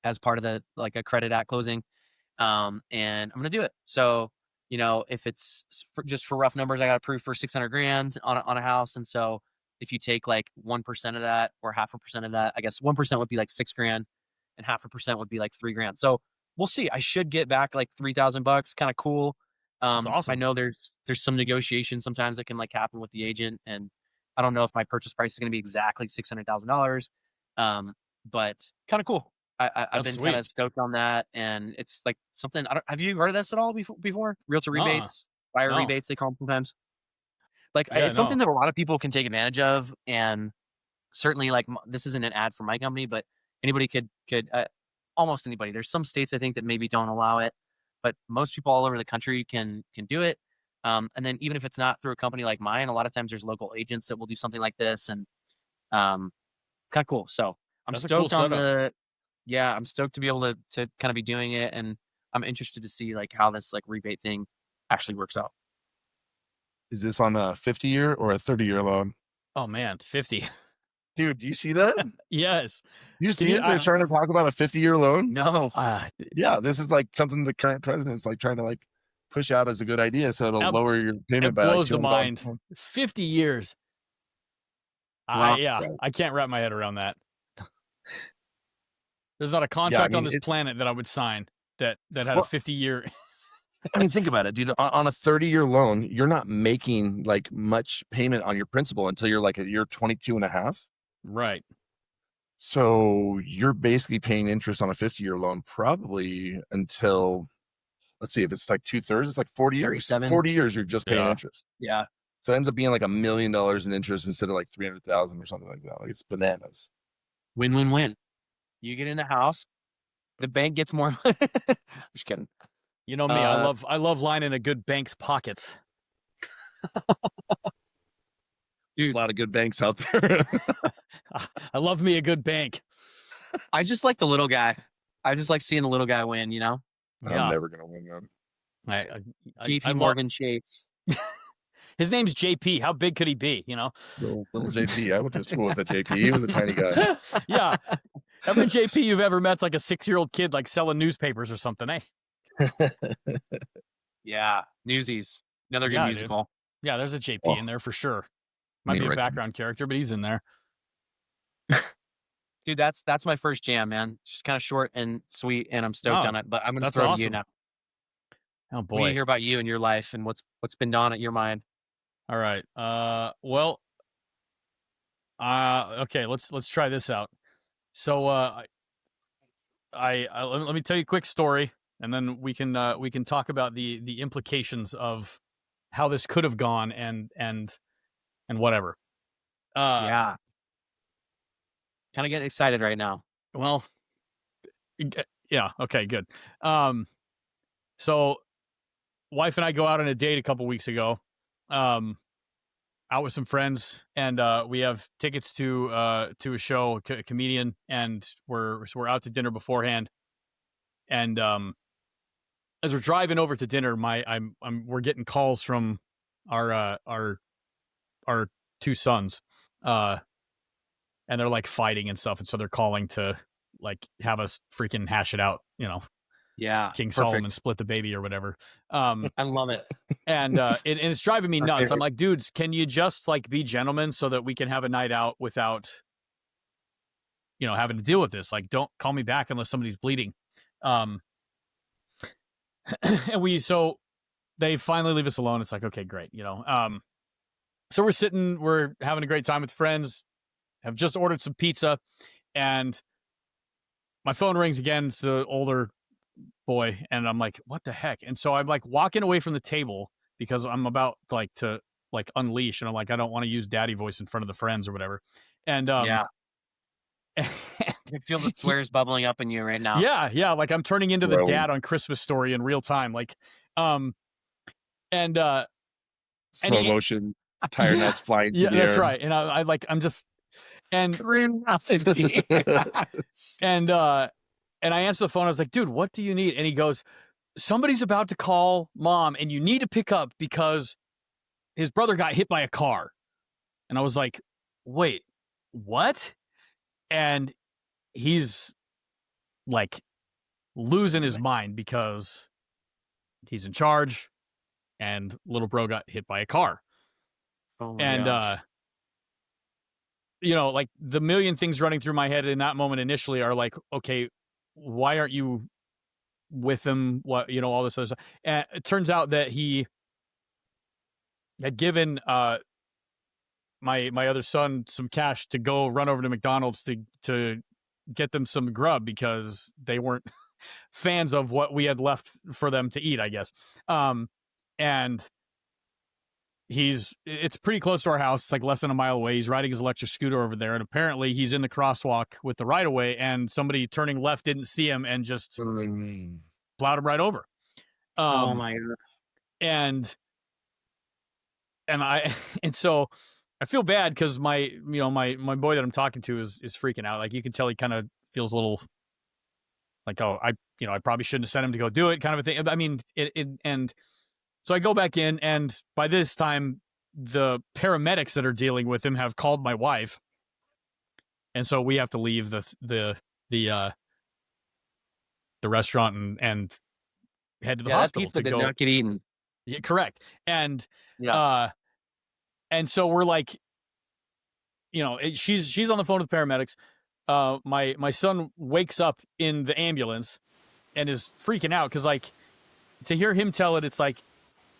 as part of the like a credit at closing. And I'm gonna do it. So if it's just for rough numbers, I got approved for 600 grand on a house, and so if you take like 1% of that or 0.5% of that, I guess 1% would be like 6 grand, and 0.5% would be like 3 grand. So we'll see. I should get back like $3,000. Kind of cool. That's awesome. I know there's some negotiation sometimes that can like happen with the agent, and I don't know if my purchase price is going to be exactly $600,000. But kind of cool. I've been kind of stoked on that, and it's like something. Have you heard of this at all before? Realtor rebates, buyer rebates, they call them sometimes. Like it's something that a lot of people can take advantage of, and certainly like this isn't an ad for my company, but anybody could almost anybody. There's some states I think that maybe don't allow it, but most people all over the country can do it. And then even if it's not through a company like mine, a lot of times there's local agents that will do something like this, and kind of cool. So I'm stoked on the. Yeah, I'm stoked to be able to kind of be doing it, and I'm interested to see like how this like rebate thing actually works out. Is this on a 50-year or a 30-year loan? Oh man, 50. Dude, do you see that? Yes. You see it? They're trying to talk about a 50-year loan? No. Yeah, this is like something the current president's like trying to like push out as a good idea, so it'll lower your payment by blows the mind. 50 years. Wow. I can't wrap my head around that. There's not a contract on this planet that I would sign that had a 50-year. I mean, think about it, dude. On a 30-year loan, you're not making like much payment on your principal until you're like at year 22 and a half. Right. So you're basically paying interest on a 50-year loan probably until, let's see, if it's like 2/3, it's like 40 years. 40 years, you're just paying interest. Yeah. So it ends up being like $1 million in interest instead of like 300,000 or something like that. Like it's bananas. Win-win-win. You get in the house, the bank gets more. Just kidding. You know me, I love lining a good bank's pockets. Dude, a lot of good banks out there. I love me a good bank. I just like the little guy. I just like seeing the little guy win, I'm never gonna win that. JP Morgan Chase. His name's JP. How big could he be? Little JP. I went to school with a JP. He was a tiny guy. Yeah. Every JP you've ever met's like a 6-year-old kid, like selling newspapers or something, eh? Yeah. Newsies. Another good musical. Dude. Yeah, there's a JP in there for sure. Might be a background character, but he's in there. Dude, that's my first jam, man. Just kind of short and sweet, and I'm stoked on it. But I'm gonna throw it to you now. Oh boy. We need to hear about you and your life and what's been on at your mind. All right. Okay, let's try this out. So let me tell you a quick story, and then we can talk about the implications of how this could have gone and whatever. Yeah. Kind of getting excited right now. Well, yeah. Okay, good. So wife and I go out on a date a couple weeks ago, out with some friends, and we have tickets to a show, a comedian, and we're out to dinner beforehand. And as we're driving over to dinner, we're getting calls from our two sons, and they're like fighting and stuff, and so they're calling to like have us freaking hash it out, Yeah. King perfect. Solomon split the baby or whatever. I love it. And it's driving me Our nuts. I'm favorite. like, dudes, can you just like be gentlemen so that we can have a night out without, having to deal with this? Like, don't call me back unless somebody's bleeding. And so they finally leave us alone. It's like, okay, great. So we're having a great time with friends, have just ordered some pizza, and my phone rings again. It's the older boy, and I'm like, what the heck? And so I'm like walking away from the table because I'm about to unleash, and I'm like, I don't want to use daddy voice in front of the friends or whatever. And yeah. I feel the swears bubbling up in you right now. Yeah, like I'm turning into the dad on Christmas Story in real time, slow motion, tire nuts flying. Yeah, that's right. And I'm just and and I answer the phone. I was like, dude, what do you need? And he goes, somebody's about to call mom, and you need to pick up because his brother got hit by a car. And I was like, wait, what? And he's like losing his mind because he's in charge and little bro got hit by a car. Oh my and gosh. Like the million things running through my head in that moment initially are like, okay, why aren't you with him? What, all this other stuff. And it turns out that he had given my other son some cash to go run over to McDonald's to get them some grub because they weren't fans of what we had left for them to eat, I guess. And it's pretty close to our house. It's like less than a mile away. He's riding his electric scooter over there, and apparently he's in the crosswalk with the right of way, and somebody turning left didn't see him and just plowed him right over. Oh my god. And so I feel bad because my boy that I'm talking to is freaking out. Like you can tell he kind of feels a little like, oh, I probably shouldn't have sent him to go do it, kind of a thing. I mean, and so I go back in, and by this time, the paramedics that are dealing with him have called my wife, and so we have to leave the restaurant and head to the hospital. That pizza did not get eaten. Yeah, correct. And yeah. And so we're like, she's on the phone with paramedics. My son wakes up in the ambulance and is freaking out because like to hear him tell it, it's like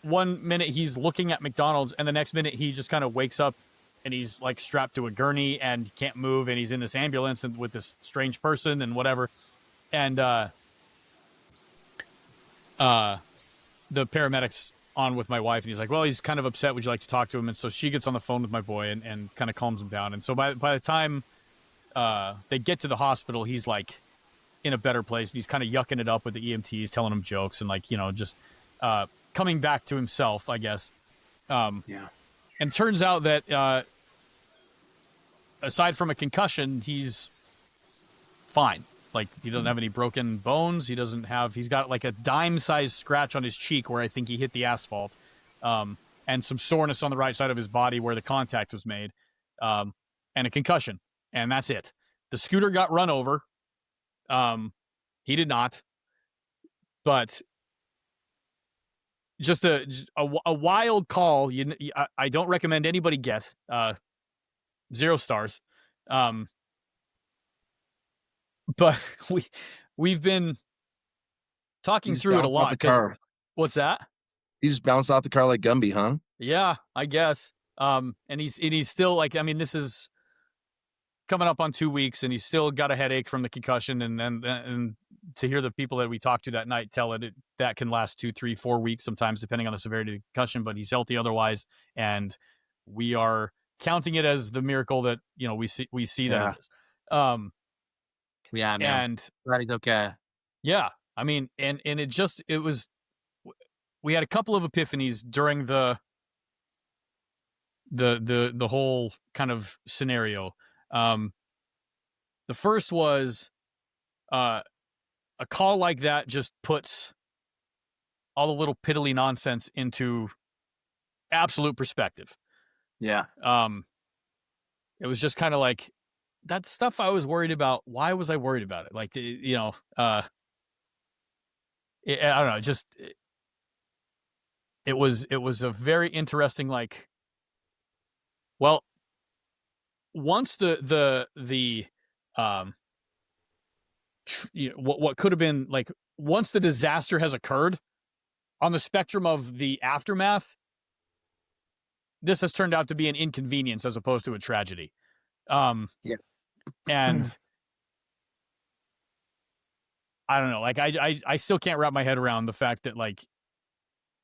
1 minute he's looking at McDonald's and the next minute he just kind of wakes up and he's like strapped to a gurney and can't move and he's in this ambulance and with this strange person and whatever. And the paramedics on with my wife and he's like, well, he's kind of upset. Would you like to talk to him? And so she gets on the phone with my boy and kind of calms him down. And so by the time they get to the hospital, he's like in a better place. He's kind of yucking it up with the EMTs, telling him jokes and like, just coming back to himself, I guess. Yeah. And turns out that aside from a concussion, he's fine. Like he doesn't have any broken bones. He's got like a dime-sized scratch on his cheek where I think he hit the asphalt, and some soreness on the right side of his body where the contact was made, and a concussion. And that's it. The scooter got run over. He did not. But just a wild call. I don't recommend anybody get 0 stars. But we've been talking through it a lot. What's that? He just bounced off the car like Gumby, huh? Yeah, I guess. And he's still like, I mean, this is coming up on 2 weeks, and he's still got a headache from the concussion. And to hear the people that we talked to that night tell it that can last 2, 3, 4 weeks sometimes, depending on the severity of the concussion. But he's healthy otherwise, and we are counting it as the miracle that we see that it is. Yeah, man. And glad he's okay. Yeah, I mean, and we had a couple of epiphanies during the whole kind of scenario. The first was a call like that just puts all the little piddly nonsense into absolute perspective. Yeah. It was just kind of like that stuff I was worried about. Why was I worried about it? Like, I don't know. Just it was a very interesting, like, well, once the what could have been like, once the disaster has occurred on the spectrum of the aftermath, this has turned out to be an inconvenience as opposed to a tragedy. Yeah. And I don't know, like I still can't wrap my head around the fact that, like,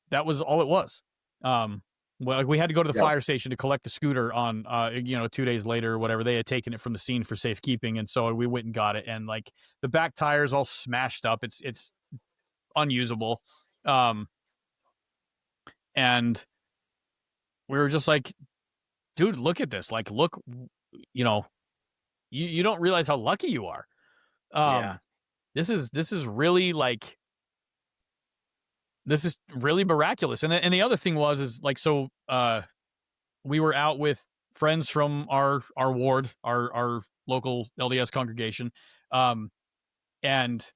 that was all it was. Well, like, we had to go to the fire station to collect the scooter on 2 days later or whatever. They had taken it from the scene for safekeeping, and so we went and got it, and like the back tire's all smashed up. It's unusable. And we were just like, dude, look at this. Like, look, you don't realize how lucky you are. Yeah. This is really, like, this is really miraculous. And the other thing is like, so we were out with friends from our ward, our local LDS congregation. And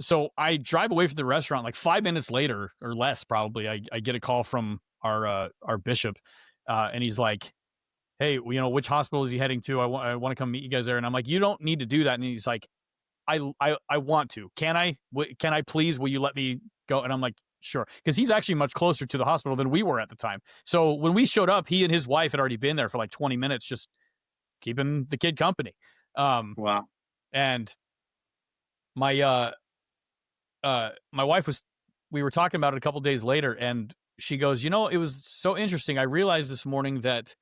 so I drive away from the restaurant, like 5 minutes later or less, probably, I get a call from our bishop. And he's like, hey, which hospital is he heading to? I want to come meet you guys there. And I'm like, you don't need to do that. And he's like, I want to. Can I please? Will you let me go? And I'm like, sure. Because he's actually much closer to the hospital than we were at the time. So when we showed up, he and his wife had already been there for like 20 minutes, just keeping the kid company. Wow. And my wife we were talking about it a couple days later, and she goes, it was so interesting. I realized this morning that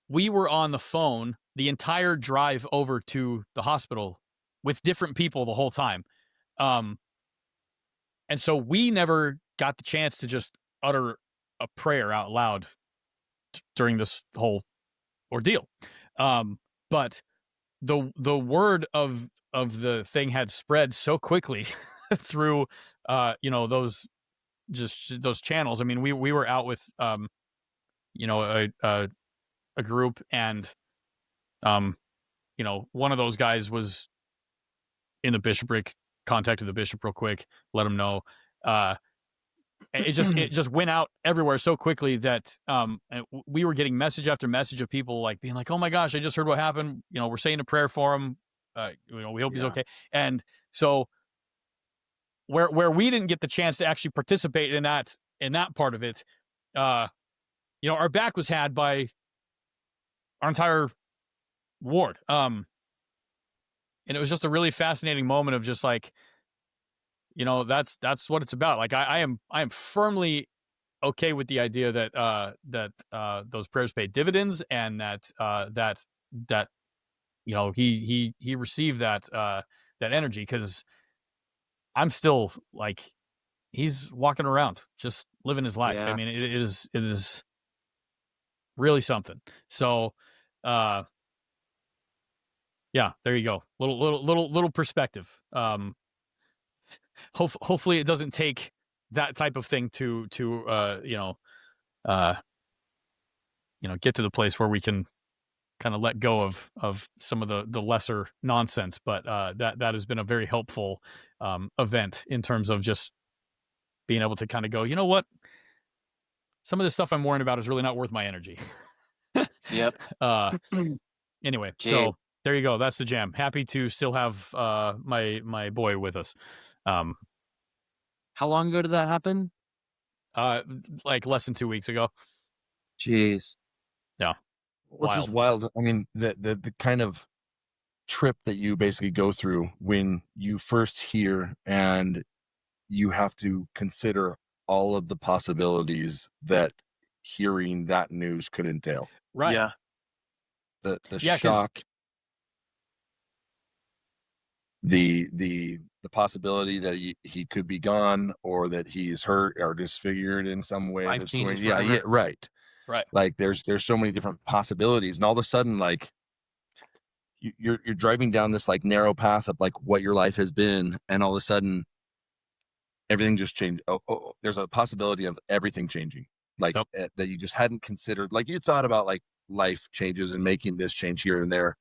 we were on the phone the entire drive over to the hospital with different people the whole time. And so we never got the chance to just utter a prayer out loud during this whole ordeal. But the word of the thing had spread so quickly through those channels. I mean, we were out with a group, and one of those guys was in the bishopric, contacted the bishop real quick, let him know. It just went out everywhere so quickly that we were getting message after message of people, like, being like, oh my gosh, I just heard what happened. We're saying a prayer for him. We hope he's okay. And so where we didn't get the chance to actually participate in that part of it, our back was had by our entire ward. And it was just a really fascinating moment of just like, that's what it's about. Like, I am firmly okay with the idea that those prayers paid dividends, and that he received that energy, because I'm still like, he's walking around just living his life. Yeah. I mean, it is really something. So yeah, there you go. Little perspective. Hopefully it doesn't take that type of thing to get to the place where we can kind of let go of some of the lesser nonsense. But that has been a very helpful event in terms of just being able to kind of go, you know what? Some of the stuff I'm worrying about is really not worth my energy. Yep. Anyway, Jay. So there you go. That's the jam. Happy to still have my boy with us. How long ago did that happen? Like less than 2 weeks ago. Jeez. Yeah. Which is wild. I mean, the kind of trip that you basically go through when you first hear, and you have to consider all of the possibilities that hearing that news could entail. Right. Yeah. The shock, the possibility that he could be gone, or that he's hurt or disfigured in some way. Life changes yeah, forever. right. Like, there's so many different possibilities, and all of a sudden, like, you're driving down this like narrow path of like what your life has been, and all of a sudden everything just changed. There's a possibility of everything changing, like that you just hadn't considered. Like you thought about like life changes and making this change here and there,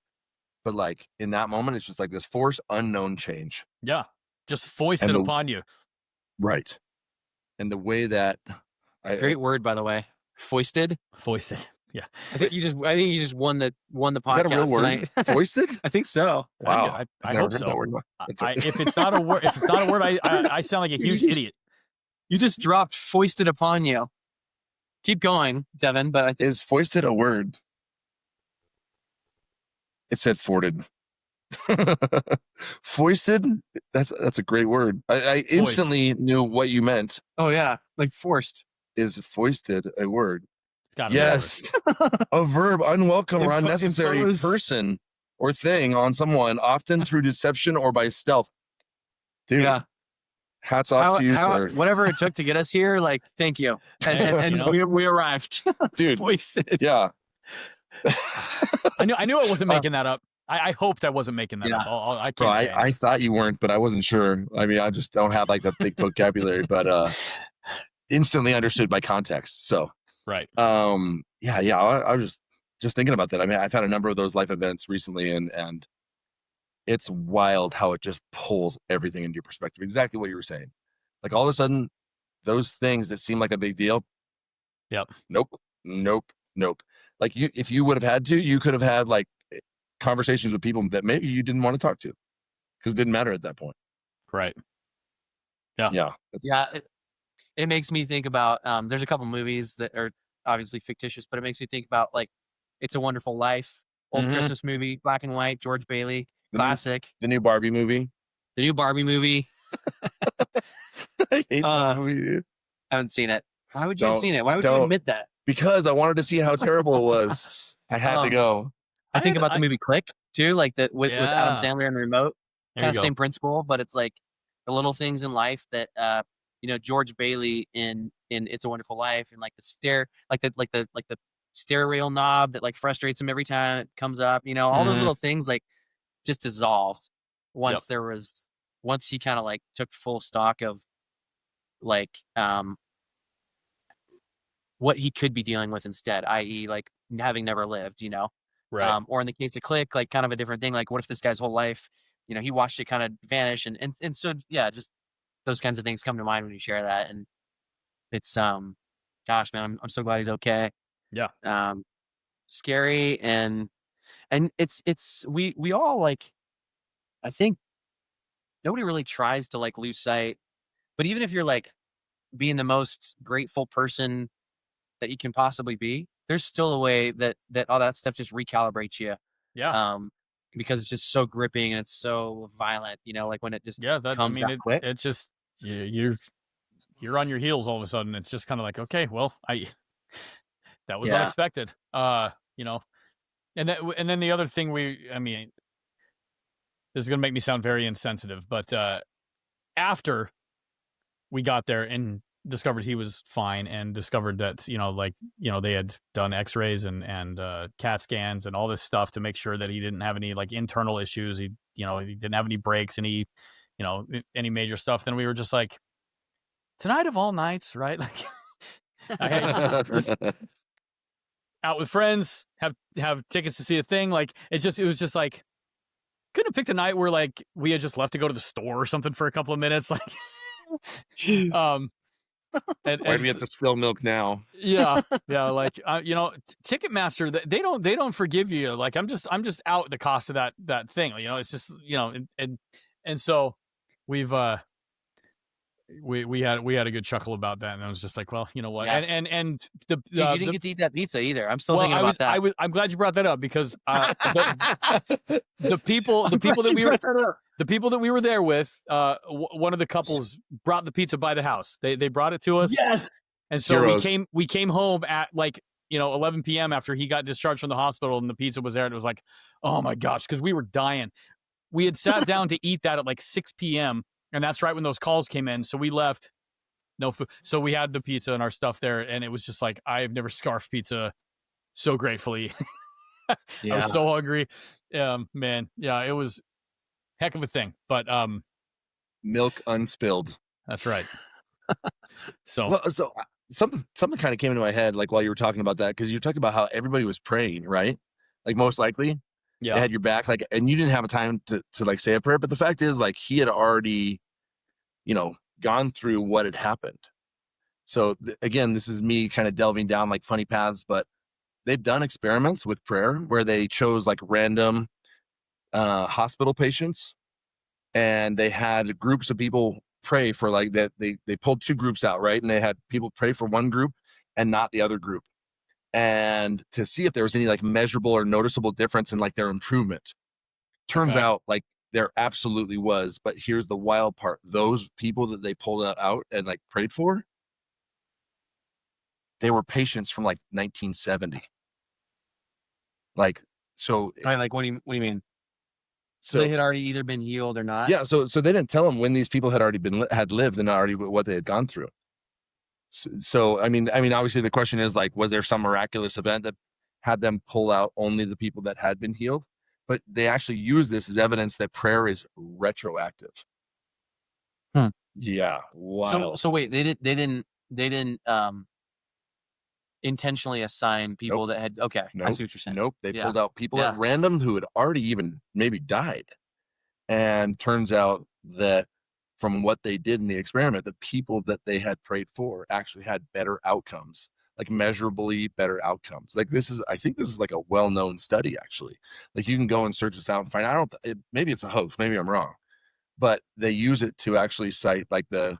but like in that moment, it's just like this forced unknown change. Yeah, just foisted upon you. Right, and the way that great word, by the way, foisted. Yeah, I think you just won the podcast. Is that a real word? Tonight. Foisted? I think so. Wow, I hope so. If it's not a word, I sound like a huge idiot. You just dropped foisted upon you. Keep going, Devin. But I think is foisted a word? It said forted. Foisted. That's a great word. I instantly knew what you meant. Oh yeah, like forced. Is foisted a word? Yes, a verb, unwelcome or unnecessary person or thing on someone, often through deception or by stealth. Dude, yeah. Hats off to you, sir. Whatever it took to get us here, like, thank you. And we arrived. Dude, foisted. Yeah. I knew I wasn't making that up. I hoped I wasn't making that up. I can't say I thought you weren't, but I wasn't sure. I mean, I just don't have like a big vocabulary, but instantly understood by context. So right. I was just thinking about that. I mean, I've had a number of those life events recently, and it's wild how it just pulls everything into your perspective. Exactly what you were saying. Like all of a sudden, those things that seem like a big deal. Yep. Nope. Like if you would have had to, you could have had like conversations with people that maybe you didn't want to talk to because it didn't matter at that point. Right. Yeah. It makes me think about, there's a couple movies that are obviously fictitious, but it makes me think about like It's a Wonderful Life, old Christmas movie, black and white, George Bailey, classic. The new Barbie movie. I hate that movie. I haven't seen it. How would you have seen it? Why would you admit that? Because I wanted to see how terrible it was. I had to go. I think about the movie Click too, like that with Adam Sandler and the remote. Kind of same principle, but it's like the little things in life that George Bailey in It's a Wonderful Life, and like the stair rail knob that like frustrates him every time it comes up. All those little things like just dissolved once once he kind of like took full stock of like what he could be dealing with instead, i.e. like having never lived, right. Or in the case of Click, like kind of a different thing. Like what if this guy's whole life, he watched it kind of vanish, and so just those kinds of things come to mind when you share that. And it's gosh, man, I'm so glad he's okay. Yeah. Scary, and it's we all like, I think nobody really tries to like lose sight, but even if you're like being the most grateful person that you can possibly be, there's still a way that all that stuff just recalibrates you. Yeah. Because it's just so gripping and it's so violent, like when it just comes that quick. It just you're on your heels all of a sudden. It's just kind of like, okay, well, that was unexpected. And then the other thing this is gonna make me sound very insensitive, but after we got there and discovered he was fine, and discovered that they had done x-rays and CAT scans and all this stuff to make sure that he didn't have any like internal issues, he didn't have any breaks, any major stuff, then we were just like, tonight of all nights, right? Like just out with friends, have tickets to see a thing. Like it was just like, couldn't have picked a night where like we had just left to go to the store or something for a couple of minutes, like and we have to spill milk now. Yeah. Like Ticketmaster, they don't forgive you. Like I'm just out the cost of that thing. It's just and so we've we had a good chuckle about that, and I was just like, well, you know what? Yeah. And you didn't get to eat that pizza either. I'm still thinking about that. I'm glad you brought that up, because the people that we were there with, one of the couples brought the pizza by the house. They brought it to us. Yes. And so we came home at like 11 p.m. after he got discharged from the hospital, and the pizza was there, and it was like, oh my gosh, because we were dying. We had sat down to eat that at like 6 p.m. and that's right when those calls came in. So we left, no food. So we had the pizza and our stuff there, and it was just like, I've never scarfed pizza so gratefully. Yeah. I was so hungry. Man, yeah, it was heck of a thing. But milk unspilled. That's right. So Well, so something kind of came into my head, like while you were talking about that, because you talked about how everybody was praying, right? Like most likely they yeah, had your back, like, and you didn't have a time to like say a prayer. But the fact is, like, he had already, gone through what had happened. So again, this is me kind of delving down like funny paths, but they've done experiments with prayer where they chose like random hospital patients, and they had groups of people pray for like that. They pulled two groups out, right? And they had people pray for one group and not the other group, and to see if there was any like measurable or noticeable difference in like their improvement. Turns Okay. out like there absolutely was, but here's the wild part. Those people that they pulled out and like prayed for, they were patients from like 1970. Like, so Like, what do you mean? So they had already either been healed or not? Yeah, so they didn't tell them when these people had already had lived and already what they had gone through. So I mean, obviously the question is like, was there some miraculous event that had them pull out only the people that had been healed? But they actually use this as evidence that prayer is retroactive. Yeah, wow. So wait, they didn't intentionally assign people that had. Okay, I see what you're saying. Nope, they pulled out people at random who had already even maybe died, and turns out that from what they did in the experiment, the people that they had prayed for actually had better outcomes, like measurably better outcomes. Like I think this is like a well-known study, actually. Like you can go and search this out and find, maybe it's a hoax, maybe I'm wrong, but they use it to actually cite like the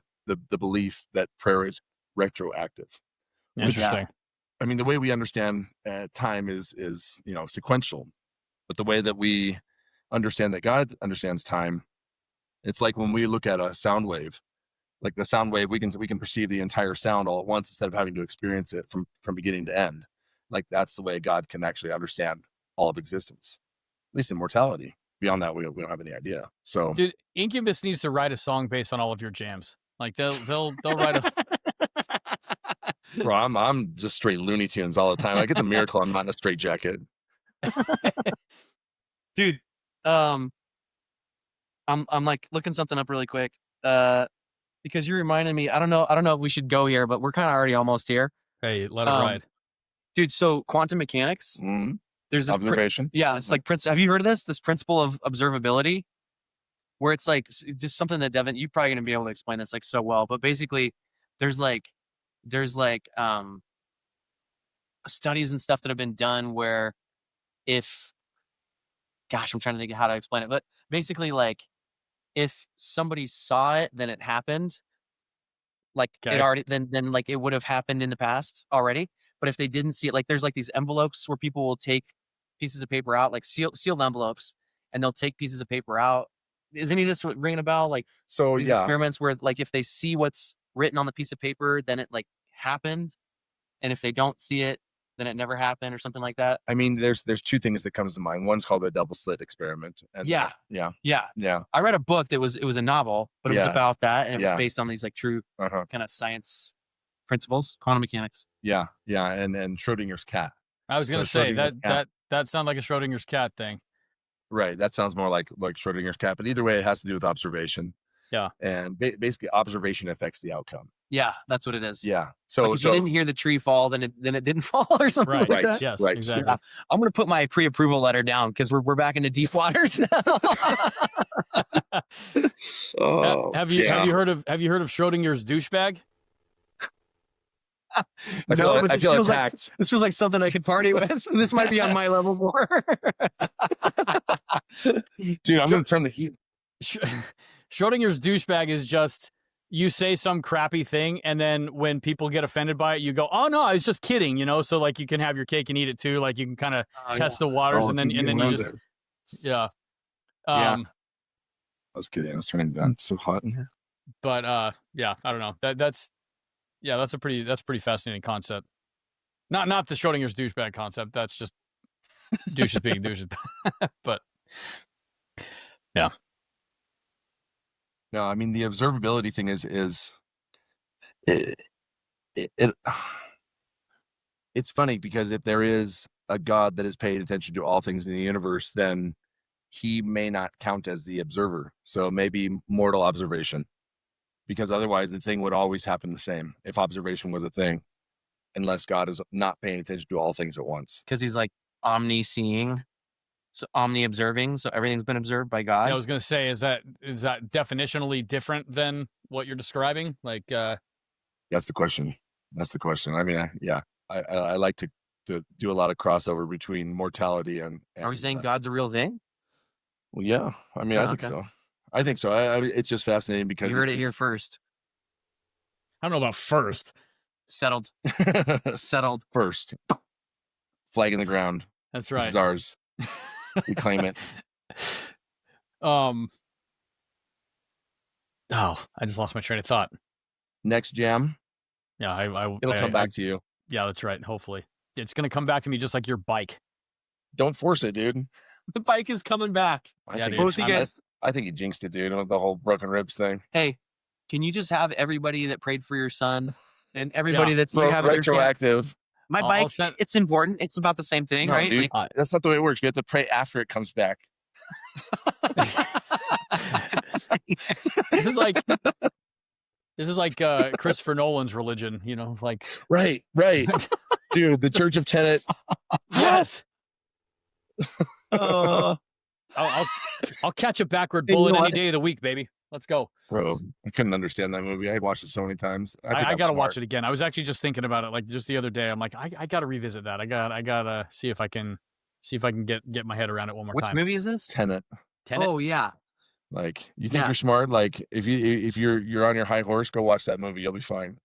belief that prayer is retroactive. interesting. I mean, the way we understand time is sequential, but the way that we understand that God understands time, it's like when we look at a sound wave, like the sound wave, we can perceive the entire sound all at once instead of having to experience it from beginning to end. Like that's the way God can actually understand all of existence, at least in mortality. Beyond that, we don't have any idea. So, dude, Incubus needs to write a song based on all of your jams. Like they'll write a. bro, I'm just straight Looney Tunes all the time. I get the miracle. I'm not in a straight jacket, dude. I'm like looking something up really quick. Because you reminded me. I don't know if we should go here, but we're kind of already almost here. Hey, let it ride, dude. So quantum mechanics. Mm-hmm. There's this observation. It's like have you heard of this? This principle of observability, where it's like just something that Devin, you're probably gonna be able to explain this like so well. But basically, there's studies and stuff that have been done where if, gosh, I'm trying to think of how to explain it, but basically like if somebody saw it, then it happened. Like it already, then like it would have happened in the past already. But if they didn't see it, like there's like these envelopes where people will take pieces of paper out, like sealed envelopes, and they'll take pieces of paper out. Is any of this ringing a bell? Like these experiments where like if they see what's written on the piece of paper, then it like happened, and if they don't see it, then it never happened or something like that. I mean, there's two things that comes to mind. One's called the double slit experiment. And yeah. I read a book that was a novel, but it was about that, and it was based on these like true kind of science principles, quantum mechanics. Yeah, and Schrodinger's cat. I was gonna say that sounds like a Schrodinger's cat thing. Right, that sounds more like Schrodinger's cat, but either way, it has to do with observation. Yeah, and basically, observation affects the outcome. Yeah, that's what it is. Yeah. So like if you didn't hear the tree fall, then it didn't fall or something like that. Yes, right. Exactly. Yeah. I'm gonna put my pre-approval letter down because we're back into deep waters now. Have you heard of Schrodinger's douchebag? No, but I feel attacked. This feels like something I could party with. This might be on my level more. Dude, I'm gonna turn the heat. Schrodinger's douchebag is just you say some crappy thing, and then when people get offended by it, you go, "Oh no, I was just kidding," So like you can have your cake and eat it too. Like you can kind of test the waters, and then you just I was kidding. I was turning it down. It's so hot in here. But I don't know. That's a pretty fascinating concept. Not the Schrodinger's douchebag concept. That's just douches being douches. But yeah. No, I mean the observability thing is it's funny because if there is a God that is paying attention to all things in the universe, then he may not count as the observer. So maybe mortal observation, because otherwise the thing would always happen the same if observation was a thing, unless God is not paying attention to all things at once. Because he's like omni-seeing, so omni-observing, so everything's been observed by God. Yeah, I was going to say, is that definitionally different than what you're describing? Like, That's the question. I mean, I like to do a lot of crossover between mortality and Are we saying God's a real thing? well, yeah. I mean, I think so. I think so. It's just fascinating because You heard it here first. I don't know about first. Settled. Settled. First. Flag in the ground. That's right. This is ours. We claim it. Oh, I just lost my train of thought. Next jam. Yeah, It'll come back to you. Yeah, that's right. Hopefully. It's going to come back to me just like your bike. Don't force it, dude. The bike is coming back. Dude. Both you guys. I think you jinxed it, dude, with the whole broken ribs thing. Hey, can you just have everybody that prayed for your son and everybody that's you have retroactive? My bike, it's important. It's about the same thing, right? Dude, that's not the way it works. You have to pray after it comes back. This is like Christopher Nolan's religion, you know, like right, dude. The Church of Tenet. Yes. I'll catch a backward bullet any day of the week, baby. Let's go, bro. I couldn't understand that movie. I watched it so many times. I gotta watch it again. I was actually just thinking about it, like just the other day. I'm like, I gotta revisit that. I gotta see if I can get my head around it one more time. Which movie is this? Tenet. Oh yeah. Like you think you're smart? Like if you're on your high horse, go watch that movie. You'll be fine.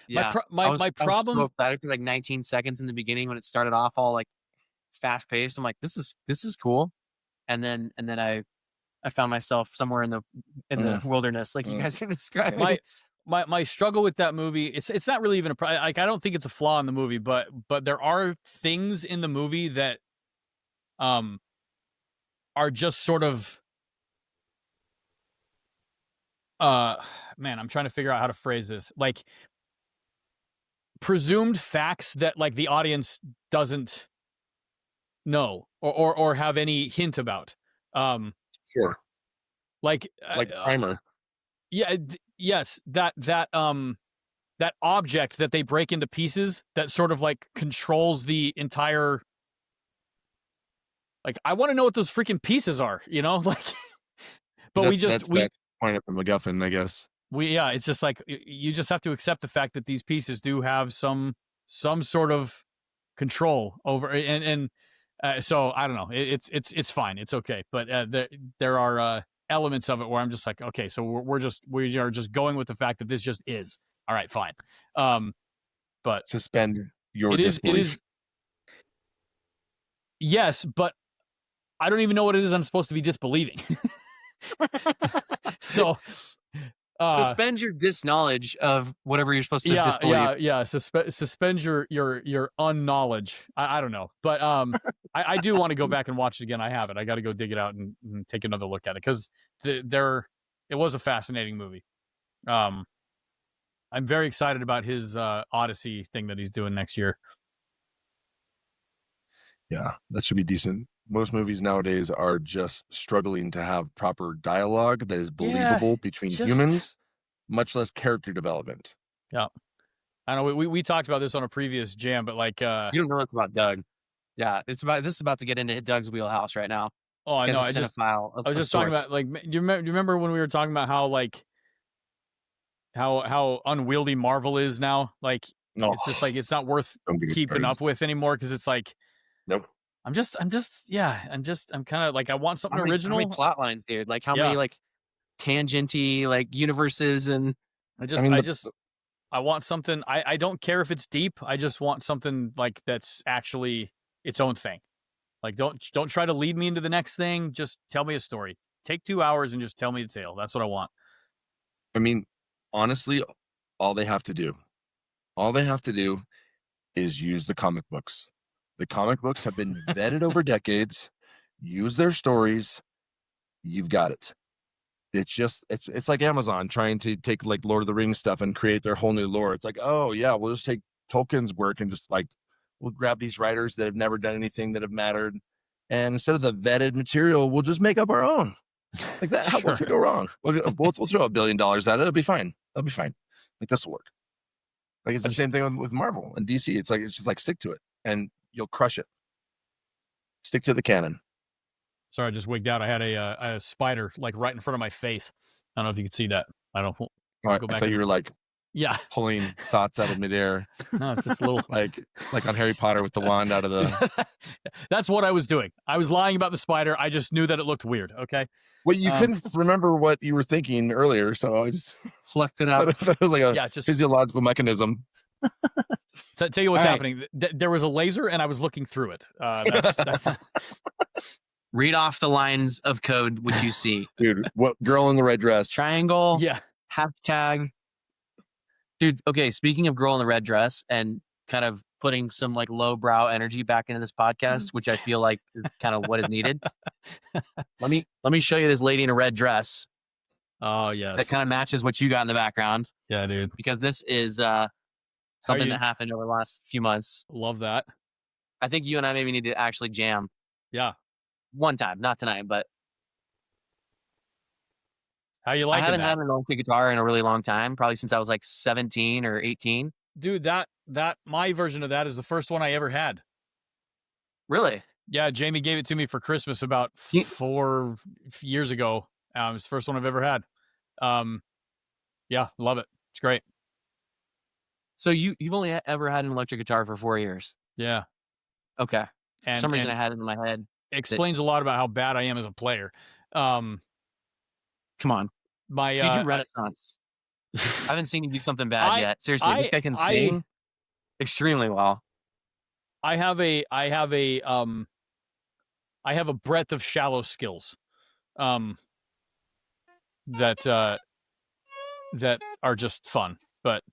Yeah. My problem. I was so excited for like 19 seconds in the beginning when it started off all like fast paced. I'm like, this is cool, and then I found myself somewhere in the wilderness, like you guys are describing. My struggle with that movie, it's not really even I don't think it's a flaw in the movie, but there are things in the movie that are just sort of man, I'm trying to figure out how to phrase this. Like presumed facts that like the audience doesn't know or have any hint about. Sure. Like primer. Yes, that object that they break into pieces that sort of like controls the entire. Like, I want to know what those freaking pieces are, you know, like. But we point up the MacGuffin, I guess. It's just like you just have to accept the fact that these pieces do have some sort of control over and so I don't know. It's fine. It's okay. But there are elements of it where I'm just like, okay, so we are just going with the fact that this just is. All right, fine. But suspend your disbelief. It is. Yes, but I don't even know what it is I'm supposed to be disbelieving. So suspend your disknowledge of whatever you're supposed to disbelieve. Yeah. Suspend your unknowledge. I don't know, but I do want to go back and watch it again. I have it. I got to go dig it out and take another look at it because it was a fascinating movie. I'm very excited about his Odyssey thing that he's doing next year. Yeah, that should be decent. Most movies nowadays are just struggling to have proper dialogue that is believable between humans, much less character development. Yeah. I know we talked about this on a previous jam, but like you don't know it's about Doug. Yeah, this is about to get into Doug's wheelhouse right now. Oh, I know. I was just talking about like do you remember when we were talking about how like how unwieldy Marvel is now? Like it's just like it's not worth keeping up with anymore because it's like nope. I'm kind of like I want something original. How many plot lines, dude? Like how many like tangenty like universes and I want something. I don't care if it's deep. I just want something like that's actually its own thing. Like don't try to lead me into the next thing. Just tell me a story. Take 2 hours and just tell me the tale. That's what I want. I mean, honestly, all they have to do is use the comic books. The comic books have been vetted over decades. Use their stories. You've got it. It's just it's like Amazon trying to take like Lord of the Rings stuff and create their whole new lore. It's like, oh yeah, we'll just take Tolkien's work and just like we'll grab these writers that have never done anything that have mattered, and instead of the vetted material, we'll just make up our own. Like that. Sure. What could go wrong? We'll throw $1 billion at it. It'll be fine. That'll be fine. Like this will work. Like it's the same thing with Marvel and DC. It's just like stick to it and you'll crush it. Stick to the canon. Sorry, I just wigged out. I had a spider like right in front of my face. I don't know if you could see that. I don't. I go back thought you were like yeah, pulling thoughts out of midair. no, it's just a little like on Harry Potter with the wand out of the. That's what I was doing. I was lying about the spider. I just knew that it looked weird. Okay. Well, you couldn't remember what you were thinking earlier, so I just Plucked it out. thought it was like a just physiological mechanism. tell you what's All right. happening. There was a laser, and I was looking through it. That's Read off the lines of code which you see. Dude, what girl in the red dress? Triangle. yeah. Hashtag. Dude, okay, speaking of girl in the red dress and kind of putting some like lowbrow energy back into this podcast, which I feel like is kind of what is needed. Let me show you this lady in a red dress Oh yes. that kind of matches what you got in the background, Yeah, dude. because this is something that happened over the last few months. Love that. I think you and I maybe need to actually jam Yeah. one time, not tonight, but How you I liking haven't that? had an electric guitar in a really long time, probably since I was like 17 or 18. Dude, that my version of that is the first one I ever had. Really? Yeah, Jamie gave it to me for Christmas about Ye- 4 years ago. It's the first one I've ever had. Yeah, love it. It's great. So you've only ever had an electric guitar for 4 years? Yeah. Okay. For And some reason, and I had it in my head. explains a lot about how bad I am as a player. Come on, My dude, you Renaissance. I haven't seen you do something bad yet. Seriously, this guy can sing extremely well. I have a breadth of shallow skills that are just fun. But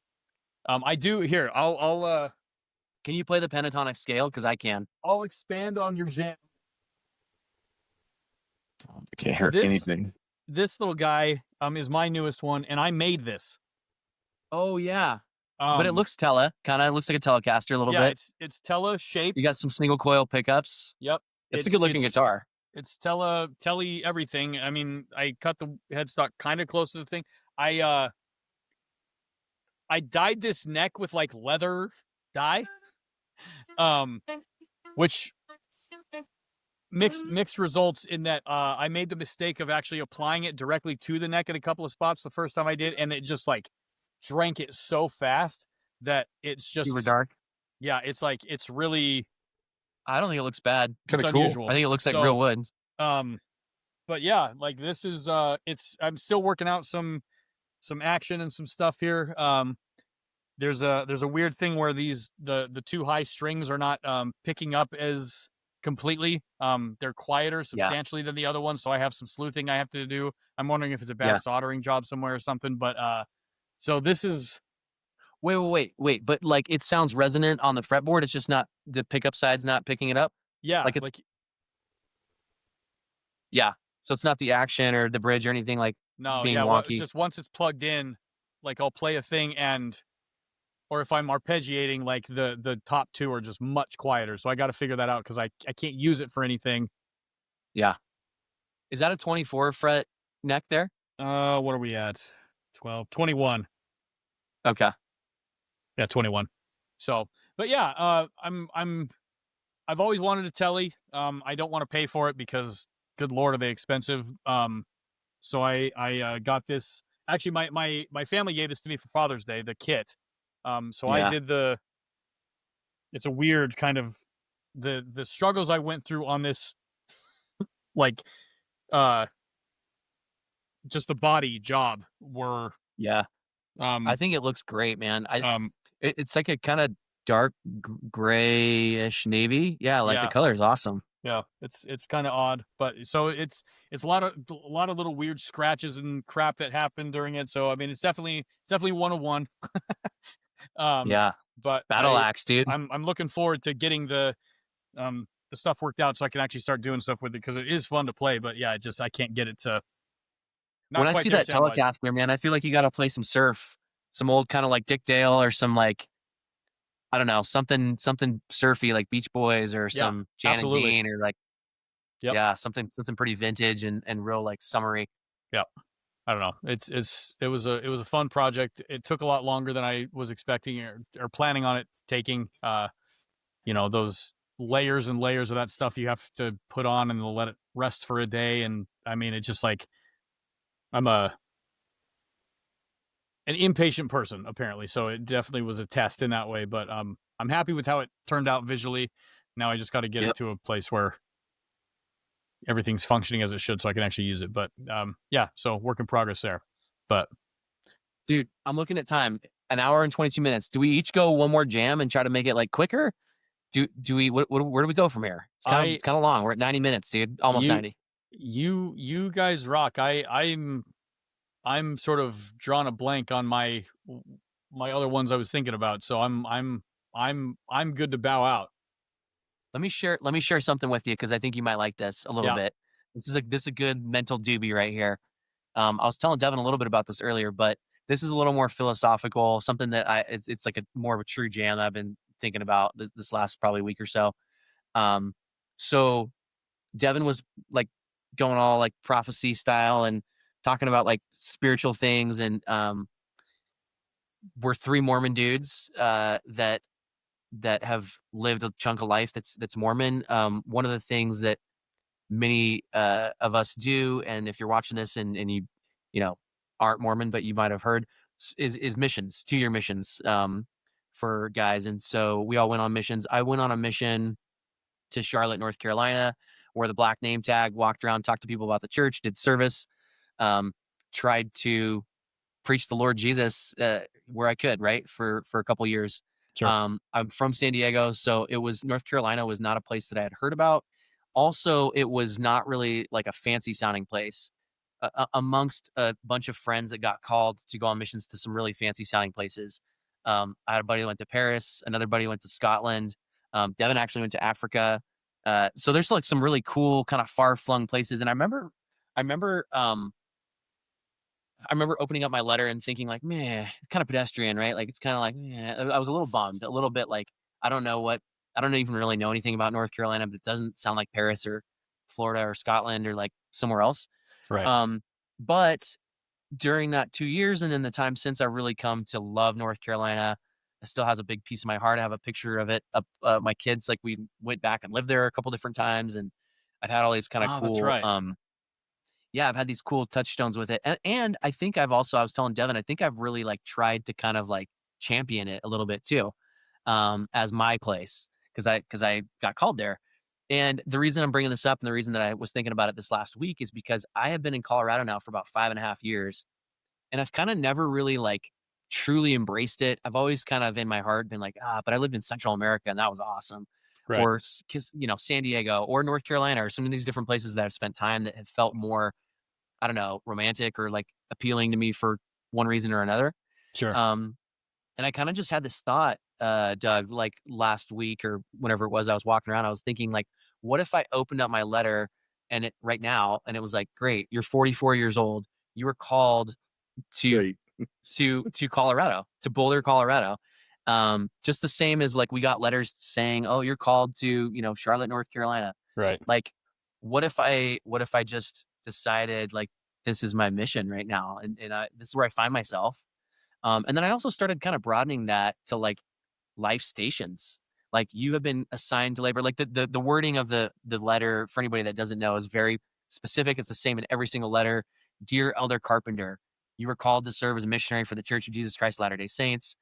I do here. I'll Can you play the pentatonic scale? Because I can. I'll expand on your jam. I can't hear This- anything. This little guy is my newest one, and I made this. Oh yeah, but it looks kind of looks like a Telecaster a little yeah, bit. it's Tele shaped. You got some single coil pickups. Yep. It's a good looking guitar. It's Tele everything. I mean, I cut the headstock kind of close to the thing. I dyed this neck with like leather dye, which mixed results in that I made the mistake of actually applying it directly to the neck in a couple of spots the first time I did, and it just like drank it so fast that it's just Super dark. Yeah, it's like it's really I don't think it looks bad. it's Kinda cool. unusual. I think it looks like So, real wood. But yeah, like this is I'm still working out some action and some stuff here. There's a weird thing where the two high strings are not picking up as completely. They're quieter substantially than the other ones, so I have some sleuthing I have to do. I'm wondering if it's a bad soldering job somewhere or something, but so this is Wait, but like it sounds resonant on the fretboard. It's just not the pickup side's not picking it up. yeah, Like it's so it's not the action or the bridge or anything like no, being yeah, well, wonky. just once it's plugged in, like I'll play a thing or if I'm arpeggiating, like the top two are just much quieter. So I got to figure that out because I can't use it for anything. Yeah. Is that a 24 fret neck there? What are we at? 12, 21. Okay. Yeah, 21. So, but yeah, I've always wanted a telly. I don't want to pay for it because good Lord, are they expensive. So I got this. Actually, my family gave this to me for Father's Day, the kit. So I did it's a weird kind of the struggles I went through on this, like, just the body job were, Yeah. I think it looks great, man. It's like a kind of dark grayish navy. Yeah, like the color is awesome. yeah, it's kind of odd, but so it's a lot of little weird scratches and crap that happened during it. So I mean, it's definitely 101. Yeah. But Battle axe, dude. I'm looking forward to getting the stuff worked out so I can actually start doing stuff with it because it is fun to play. But yeah, I can't get it to. When I see that Telecaster, man, I feel like you got to play some surf, some old kind of like Dick Dale or some like, I don't know, something surfy like Beach Boys or some Jan and Dean or like, yeah, something pretty vintage and real like summery. Yeah. I don't know. It was a fun project. It took a lot longer than I was expecting or planning on it taking. Those layers and layers of that stuff you have to put on and let it rest for a day. And I mean, it's just like I'm an impatient person apparently, so it definitely was a test in that way. But I'm happy with how it turned out visually. Now I just got to get it to a place where everything's functioning as it should, so I can actually use it. But yeah, so work in progress there. But dude, I'm looking at time, an hour and 22 minutes. Do we each go one more jam and try to make it like quicker? Do we? Where do we go from here? It's kind of long. We're at 90 minutes, dude. Almost 90. You guys rock. I'm sort of drawn a blank on my other ones I was thinking about, so I'm good to bow out. Let me share something with you because I think you might like this a little bit. This is a good mental doobie right here. I was telling Devin a little bit about this earlier, but this is a little more philosophical, something that it's like more of a true jam that I've been thinking about this last probably week or so. So Devin was like going all like prophecy style and talking about like spiritual things, and we're three Mormon dudes that have lived a chunk of life that's Mormon. One of the things that many of us do, and if you're watching this and you know aren't Mormon but you might have heard, is missions, 2-year missions for guys. And so we all went on missions. I went on a mission to Charlotte, North Carolina, wore the black name tag, walked around, talked to people about the church, did service, tried to preach the Lord Jesus where I could, right, for a couple years. Sure. I'm from San Diego, so North Carolina was not a place that I had heard about. Also, it was not really like a fancy sounding place. Amongst a bunch of friends that got called to go on missions to some really fancy sounding places. I had a buddy that went to Paris, another buddy went to Scotland. Devin actually went to Africa. So there's like some really cool kind of far flung places. And I remember opening up my letter and thinking like, man, kind of pedestrian, right? Like, it's kind of like, man, I was a little bummed, a little bit like, I don't even really know anything about North Carolina, but it doesn't sound like Paris or Florida or Scotland or like somewhere else. Right. But during that 2 years and in the time since, I've really come to love North Carolina. It still has a big piece of my heart. I have a picture of it up. My kids, like, we went back and lived there a couple different times, and I've had all these kind of cool. That's right. Yeah, I've had these cool touchstones with it, and I think I was telling Devin, I think I've really like tried to kind of like champion it a little bit too, as my place because I got called there. And the reason I'm bringing this up and the reason that I was thinking about it this last week is because I have been in Colorado now for about 5.5 years, and I've kind of never really like truly embraced it. I've always kind of in my heart been like, but I lived in Central America and that was awesome. Right. Or San Diego or North Carolina or some of these different places that I've spent time that have felt more, I don't know, romantic or like appealing to me for one reason or another. Sure. And I kind of just had this thought, Doug, like last week or whenever it was, I was walking around, I was thinking like, what if I opened up my letter and it right now, and it was like, great, you're 44 years old. You were called to Colorado, to Boulder, Colorado. Just the same as like we got letters saying, oh, you're called to, Charlotte, North Carolina. Right. Like, what if I just decided like, this is my mission right now. And this is where I find myself. And then I also started kind of broadening that to like life stations. Like, you have been assigned to labor. Like the wording of the letter, for anybody that doesn't know, is very specific. It's the same in every single letter. Dear Elder Carpenter, you were called to serve as a missionary for the Church of Jesus Christ Latter-day Saints.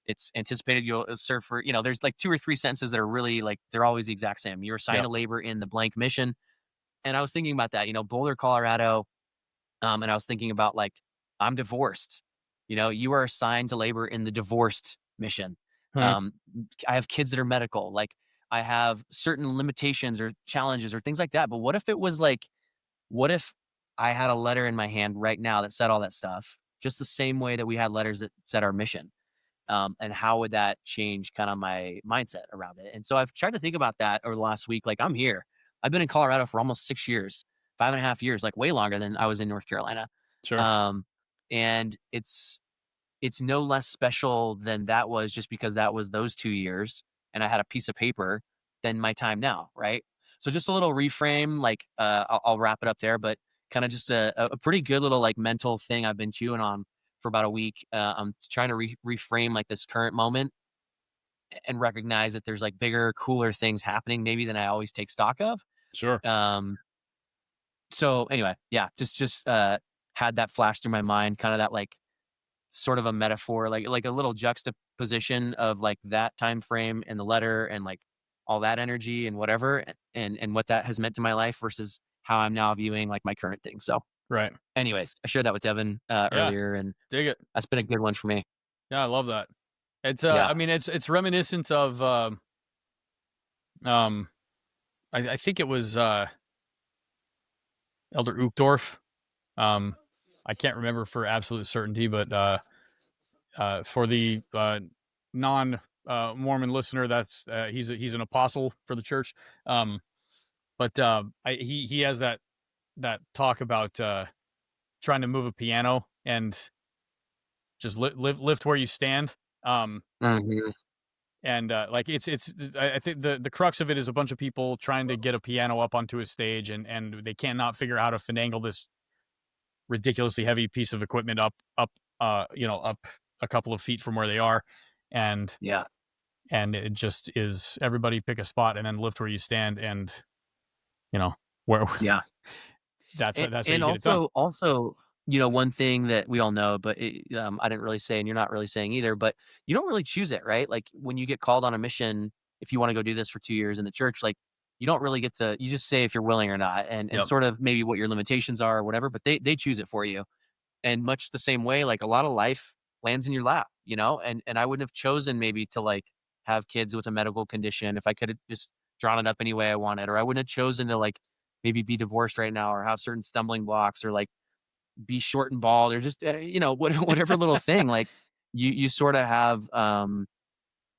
It's anticipated you'll serve for, there's like 2 or 3 sentences that are really like, they're always the exact same. You're assigned to labor in the blank mission. And I was thinking about that, Boulder, Colorado. And I was thinking about like, I'm divorced. You are assigned to labor in the divorced mission. I have kids that are medical. Like, I have certain limitations or challenges or things like that. But what if it was like, what if I had a letter in my hand right now that said all that stuff, just the same way that we had letters that said our mission? And how would that change kind of my mindset around it? And so I've tried to think about that over the last week. Like, I'm here. I've been in Colorado for almost 6 years, 5.5 years, like way longer than I was in North Carolina. Sure. And it's no less special than that was, just because that was those 2 years and I had a piece of paper, than my time now. Right. So just a little reframe, like, I'll wrap it up there, but kind of just a pretty good little like mental thing I've been chewing on for about a week. I'm trying to reframe like this current moment and recognize that there's like bigger, cooler things happening maybe than I always take stock of. Sure. So anyway, yeah, just had that flash through my mind, kind of that like sort of a metaphor, like a little juxtaposition of like that time frame and the letter and like all that energy and whatever and what that has meant to my life versus how I'm now viewing like my current thing. So Right. anyways, I shared that with Devin earlier, and Dig it. that's been a good one for me. Yeah, I love that. It's Yeah. I mean it's reminiscent of I think it was Elder Uchtdorf. I can't remember for absolute certainty, but for the non Mormon listener, that's he's an apostle for the church. But he has that talk about trying to move a piano and just lift where you stand. Mhm. And like it's I think the crux of it is a bunch of people trying to get a piano up onto a stage, and they cannot figure out how to finagle this ridiculously heavy piece of equipment up up a couple of feet from where they are, and Yeah. it just is everybody pick a spot and then lift where you stand, and where Yeah. that's how And you get it done. also, you know, one thing that we all know, but I didn't really say, and you're not really saying either, but you don't really choose it, right? Like when you get called on a mission, if you want to go do this for 2 years in the church, like you don't really get to, you just say if you're willing or not, and Yep. sort of maybe what your limitations are or whatever, but they choose it for you. And much the same way, like a lot of life lands in your lap, you know, and I wouldn't have chosen maybe to like have kids with a medical condition if I could have just drawn it up any way I wanted, or I wouldn't have chosen to like maybe be divorced right now or have certain stumbling blocks or like be short and bald or just whatever little thing. Like you sort of have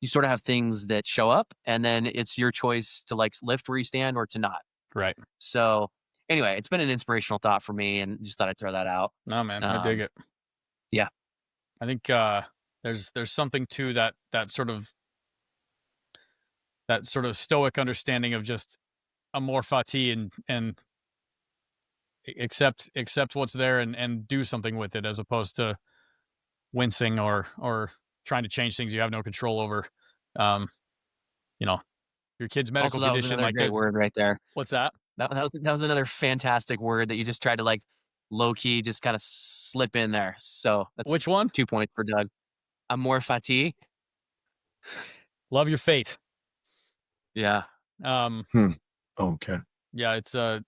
you sort of have things that show up, and then it's your choice to like lift where you stand or to not. Right. So anyway, it's been an inspirational thought for me, and just thought I'd throw that out. No, man, I dig it. Yeah. I think there's something to that sort of stoic understanding of just amor fati, and accept what's there, and do something with it, as opposed to wincing or trying to change things you have no control over. Um, your kid's medical Also, that was condition, another like great word right there. what's that? That was another fantastic word that you just tried to like low key just kind of slip in there. So that's Which one? 2 points for Doug. Amor fati. Love your fate. Yeah. Okay. Yeah, it's I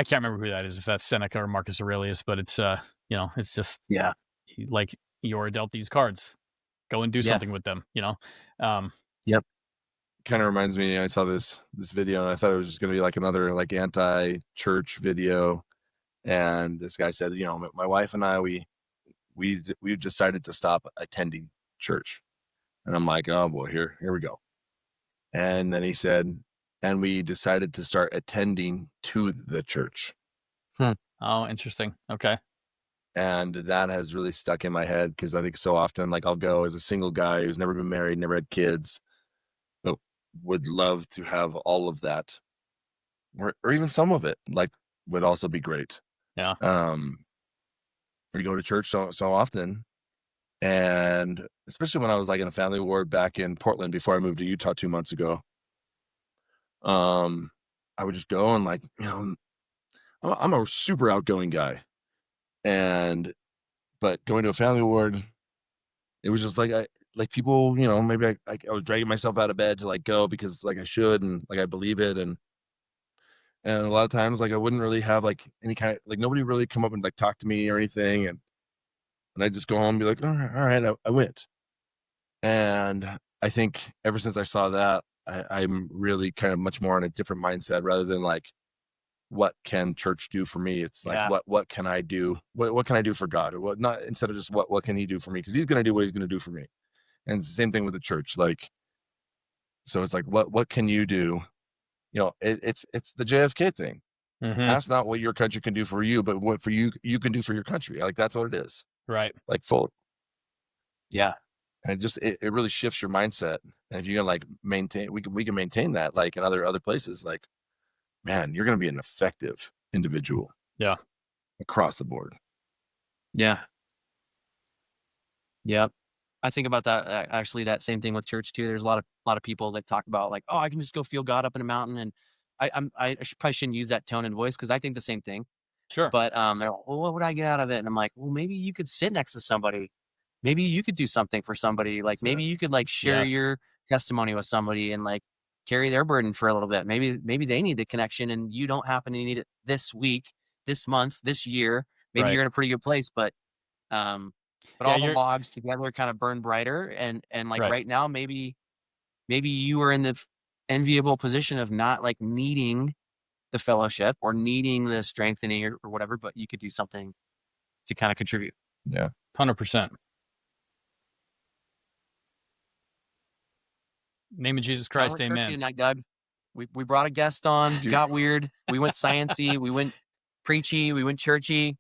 can't remember who that is, if that's Seneca or Marcus Aurelius, but it's it's just Yeah. like you're dealt these cards. Go and do Yeah. something with them, Yep. Kind of reminds me, I saw this video and I thought it was just going to be like another like anti-church video. And this guy said, my wife and I, we decided to stop attending church. And I'm like, oh boy, here we go. And then he said, and we decided to start attending to the church. Oh, interesting. Okay. And that has really stuck in my head, because I think so often, like, I'll go as a single guy who's never been married, never had kids, but would love to have all of that, or even some of it, like, would also be great. Yeah. We go to church so often, and especially when I was like in a family ward back in Portland before I moved to Utah 2 months ago. I would just go and like, I'm a super outgoing guy, but going to a family ward, it was just like people, maybe I was dragging myself out of bed to like go because like I should, and like I believe it, and a lot of times like I wouldn't really have like any kind of like, nobody really come up and like talk to me or anything, and I'd just go home and be like, all right, I went. And I think ever since I saw that, I'm really kind of much more on a different mindset, rather than like, what can church do for me? It's like, Yeah. what can I do? What can I do for God? Or what, not, instead of just what can he do for me? Because he's going to do what he's going to do for me. And it's the same thing with the church. Like, so it's like, what can you do? It's the JFK thing. Mm-hmm. That's not what your country can do for you, but what for you can do for your country. Like, that's what it is. Right. Like, fully. Yeah. And it really shifts your mindset. And if you can like maintain, we can maintain that like in other places, like, man, you're going to be an effective individual. Yeah. Across the board. Yeah. Yep. I think about that actually. That same thing with church too. There's a lot of people that talk about like, oh, I can just go feel God up in a mountain, and probably shouldn't use that tone and voice because I think the same thing. Sure. But they're like, well, what would I get out of it? And I'm like, well, maybe you could sit next to somebody. Maybe you could do something for somebody. Like maybe you could like share your testimony with somebody and like carry their burden for a little bit. Maybe they need the connection and you don't happen to need it this week, this month, this year. Maybe you're in a pretty good place, but all the logs together kind of burn brighter. And like right now, maybe you are in the enviable position of not like needing the fellowship or needing the strengthening or whatever, but you could do something to kind of contribute. Yeah. 100%. Name of Jesus Christ, amen. Tonight, Doug. We brought a guest on, got weird. We went sciencey, we went preachy, we went churchy.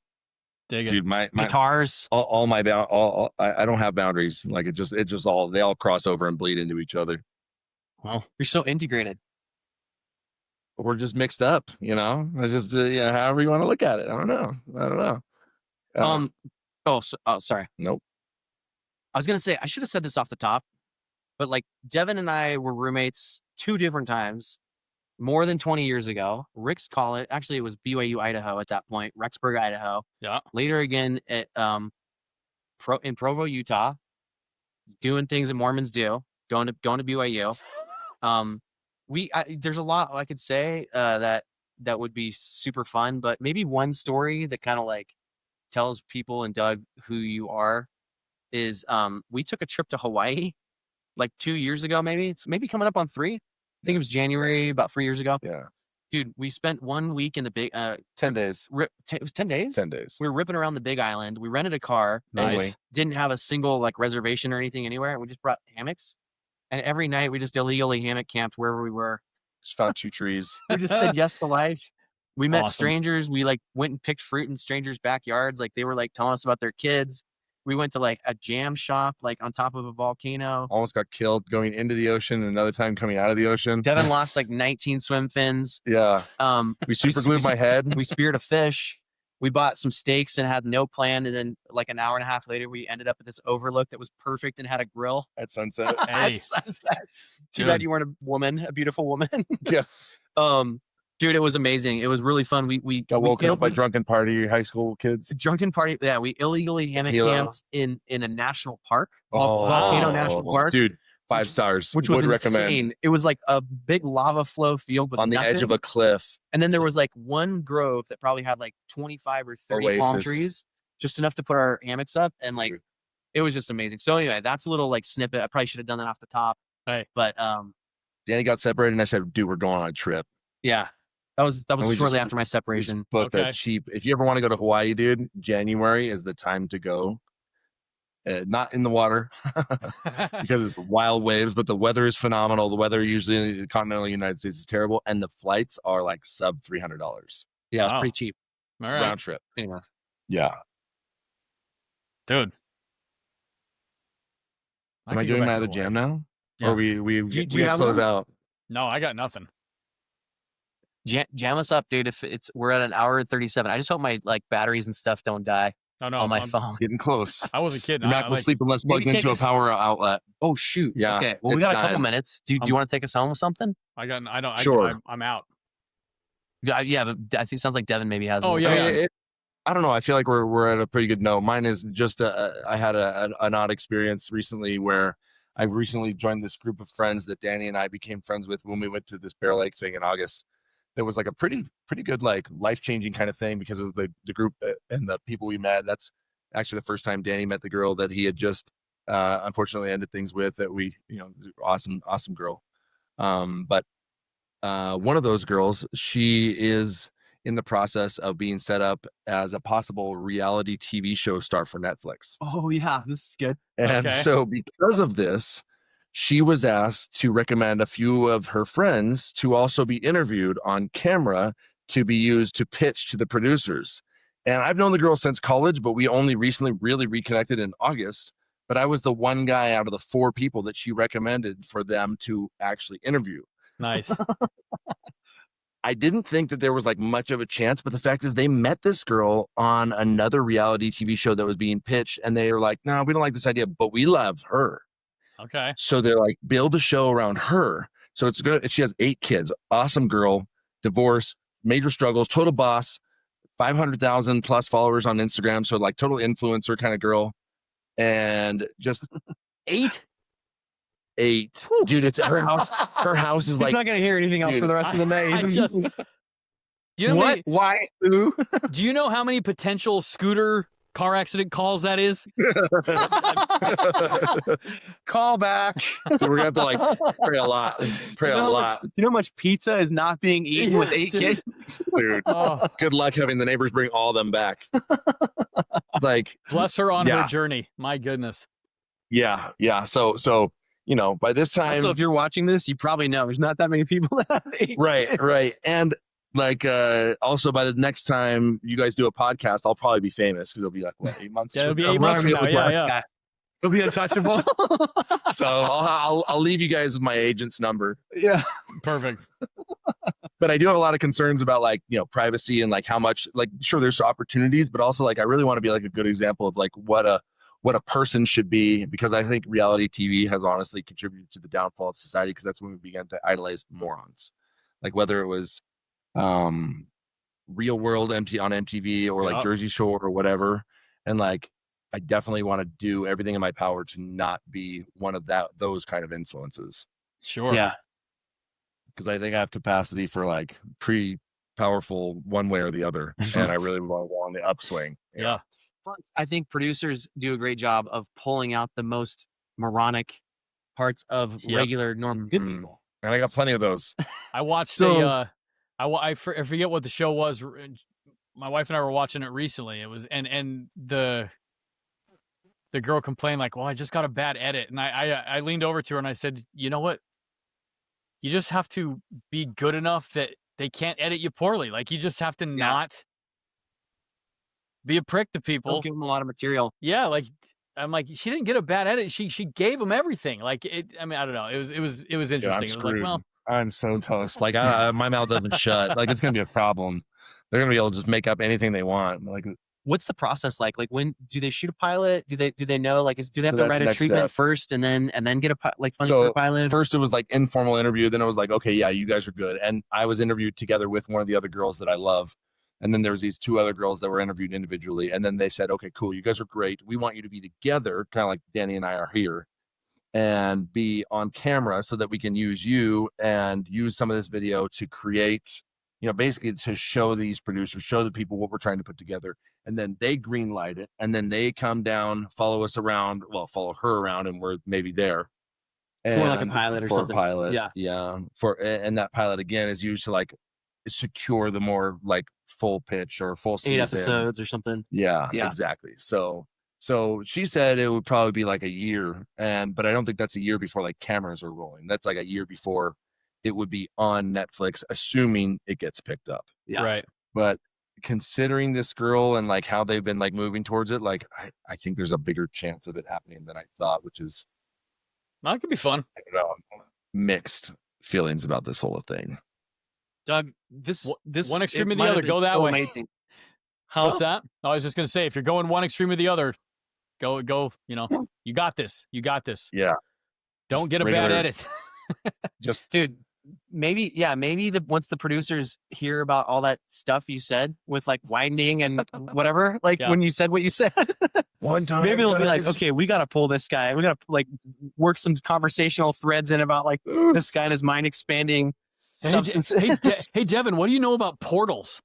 Dig it. Dude, my guitars. All my I don't have boundaries. Like it just they all cross over and bleed into each other. Well, you're so integrated. We're just mixed up, you know. It's just however you want to look at it. I don't know. Sorry. Nope. I was gonna say I should have said this off the top, but like Devin and I were roommates 2 different times, more than 20 years ago. Rick's college, actually it was BYU Idaho at that point, Rexburg, Idaho. Yeah. Later again at in Provo, Utah, doing things that Mormons do, going to BYU. There's a lot I could say that would be super fun, but maybe one story that kind of like tells people and Doug who you are is we took a trip to Hawaii like 2 years ago, maybe. It's maybe coming up on 3. I think it was January, about 3 years ago. Yeah. Dude, we spent 1 week in the big 10 days. It was 10 days? 10 days. We were ripping around the Big Island. We rented a car. Nice. Didn't have a single like reservation or anything anywhere. We just brought hammocks. And every night we just illegally hammock camped wherever we were. Just found 2 trees. We just said yes to life. We met Awesome. strangers. We like went and picked fruit in strangers' backyards. Like they were like telling us about their kids. We went to like a jam shop, like on top of a volcano. Almost got killed going into the ocean. Another time coming out of the ocean. Devin lost like 19 swim fins. Yeah. We super glued my head. We speared a fish. We bought some steaks and had no plan. And then like an hour and a half later, we ended up at this overlook that was perfect and had a grill. At sunset. Hey. At sunset. Too bad you weren't a woman, a beautiful woman. Yeah. Dude, it was amazing. It was really fun. We got woken up by drunken party high school kids. Drunken party. Yeah, we illegally hammock camped in a national park, Volcano National Park. Dude, 5 stars. Which was insane. It was like a big lava flow field with on the edge of a cliff. And then there was like one grove that probably had like 25 or 30 palm trees, just enough to put our hammocks up. And like, it was just amazing. So anyway, that's a little like snippet. I probably should have done that off the top. Right. But Danny got separated and I said, dude, we're going on a trip. Yeah. That was shortly after my separation. Booked that cheap. If you ever want to go to Hawaii, dude, January is the time to go. Not in the water because it's wild waves, but the weather is phenomenal. The weather usually in the continental United States is terrible, and the flights are like sub $300. Yeah, it's pretty cheap. All right. Round trip. Anyway. Yeah. Dude. Am I doing my other jam now? Yeah. Or we do you have close one? out? No, I got nothing. Jam us up, dude. If we're at an hour and 37. I just hope my like batteries and stuff don't die on my phone. Getting close. I wasn't kidding. You're not going to sleep unless plugged into a power outlet. Oh shoot. Yeah. Okay. Well, we got a couple minutes. Do you want to take us home with something? Sure. I'm out. Yeah, but I think it sounds like Devin maybe has. Oh yeah. I don't know. I feel like we're at a pretty good note. Mine is just I had an odd experience recently where I've recently joined this group of friends that Danny and I became friends with when we went to this Bear Lake thing in August. It was like a pretty good, like life-changing kind of thing because of the group and the people we met. That's actually the first time Danny met the girl that he had just unfortunately ended things with that we, awesome girl. But one of those girls, she is in the process of being set up as a possible reality TV show star for Netflix. Oh yeah, this is good. And so because of this, she was asked to recommend a few of her friends to also be interviewed on camera to be used to pitch to the producers. And I've known the girl since college, but we only recently really reconnected in August. But I was the one guy out of the 4 people that she recommended for them to actually interview. Nice. I didn't think that there was like much of a chance, but the fact is they met this girl on another reality TV show that was being pitched, and they were like, no, we don't like this idea, but we love her. Okay. So they're like, build a show around her. So it's good. She has 8 kids, awesome girl, divorce, major struggles, total boss, 500,000 plus followers on Instagram. So like total influencer kind of girl. And just 8? Dude, it's her house. Her house is He's like, not gonna hear anything else for the rest of the night. I just, do you know what? Why? Who? Do you know how many potential scooter car accident calls that is? Call back. so we're gonna have to like pray a lot. Pray a lot. You know how much pizza is not being eaten with 8 kids? Dude, good luck having the neighbors bring all them back. Like, bless her on her journey. My goodness. Yeah. So by this time, also, if you're watching this, you probably know there's not that many people that have 8 kids. Right. And like, also by the next time you guys do a podcast, I'll probably be famous because it'll be like, what, 8 months? Yeah, it'll be 8 months from now. Yeah. It'll be untouchable. So I'll leave you guys with my agent's number. Yeah. Perfect. But I do have a lot of concerns about like, privacy and like how much, like, sure, there's opportunities, but also like, I really want to be like a good example of like what a person should be, because I think reality TV has honestly contributed to the downfall of society, because that's when we began to idolize morons. Like whether it was Real World on MTV or like Jersey Shore or whatever. And like, I definitely want to do everything in my power to not be one of those kind of influences. Sure. Yeah. Because I think I have capacity for like pretty powerful one way or the other. And I really want to go on the upswing. Yeah. I think producers do a great job of pulling out the most moronic parts of regular, normal, good people. And I got plenty of those. I watched I forget what the show was. My wife and I were watching it recently. It was, and the girl complained like, well, I just got a bad edit. And I leaned over to her and I said, you know what? You just have to be good enough that they can't edit you poorly. Like you just have to not be a prick to people. Don't give them a lot of material. Yeah. Like, I'm like, she didn't get a bad edit. She gave them everything. Like I don't know. It was interesting. Yeah, it was like, well, I'm so toast. Like my mouth doesn't shut. Like it's going to be a problem. They're going to be able to just make up anything they want. Like, what's the process like? Like, when do they shoot a pilot? Do they know? Like, do they have to write a treatment first and then get a funding for a pilot? First, it was like informal interview. Then it was like, okay, yeah, you guys are good. And I was interviewed together with one of the other girls that I love. And then there was these 2 other girls that were interviewed individually. And then they said, okay, cool, you guys are great. We want you to be together, kind of like Danny and I are here, and be on camera so that we can use you and use some of this video to create, basically to show these producers, show the people what we're trying to put together. And then they green light it. And then they come down, follow us around, follow her around, and we're maybe there. For like a pilot or something. For a pilot. Yeah. Yeah. And that pilot, again, is used to like secure the more like full pitch or full season. 8 episodes or something. Yeah, exactly. So she said it would probably be like a year, but I don't think that's a year before like cameras are rolling. That's like a year before it would be on Netflix, assuming it gets picked up. Yeah. Right. But considering this girl and like how they've been like moving towards it, like I think there's a bigger chance of it happening than I thought, which is, that could be fun. I don't know, mixed feelings about this whole thing. Doug, this one extreme or the other, go that way. Amazing. What's that? I was just gonna say, if you're going one extreme or the other, go. You got this. Yeah. Don't get a bad edit. Just, dude. Maybe once the producers hear about all that stuff you said with like winding and whatever, like when you said what you said, one time, maybe they'll be like, okay, we got to pull this guy. We got to like work some conversational threads in about like this guy and his mind expanding substances. Hey, Devin, what do you know about portals?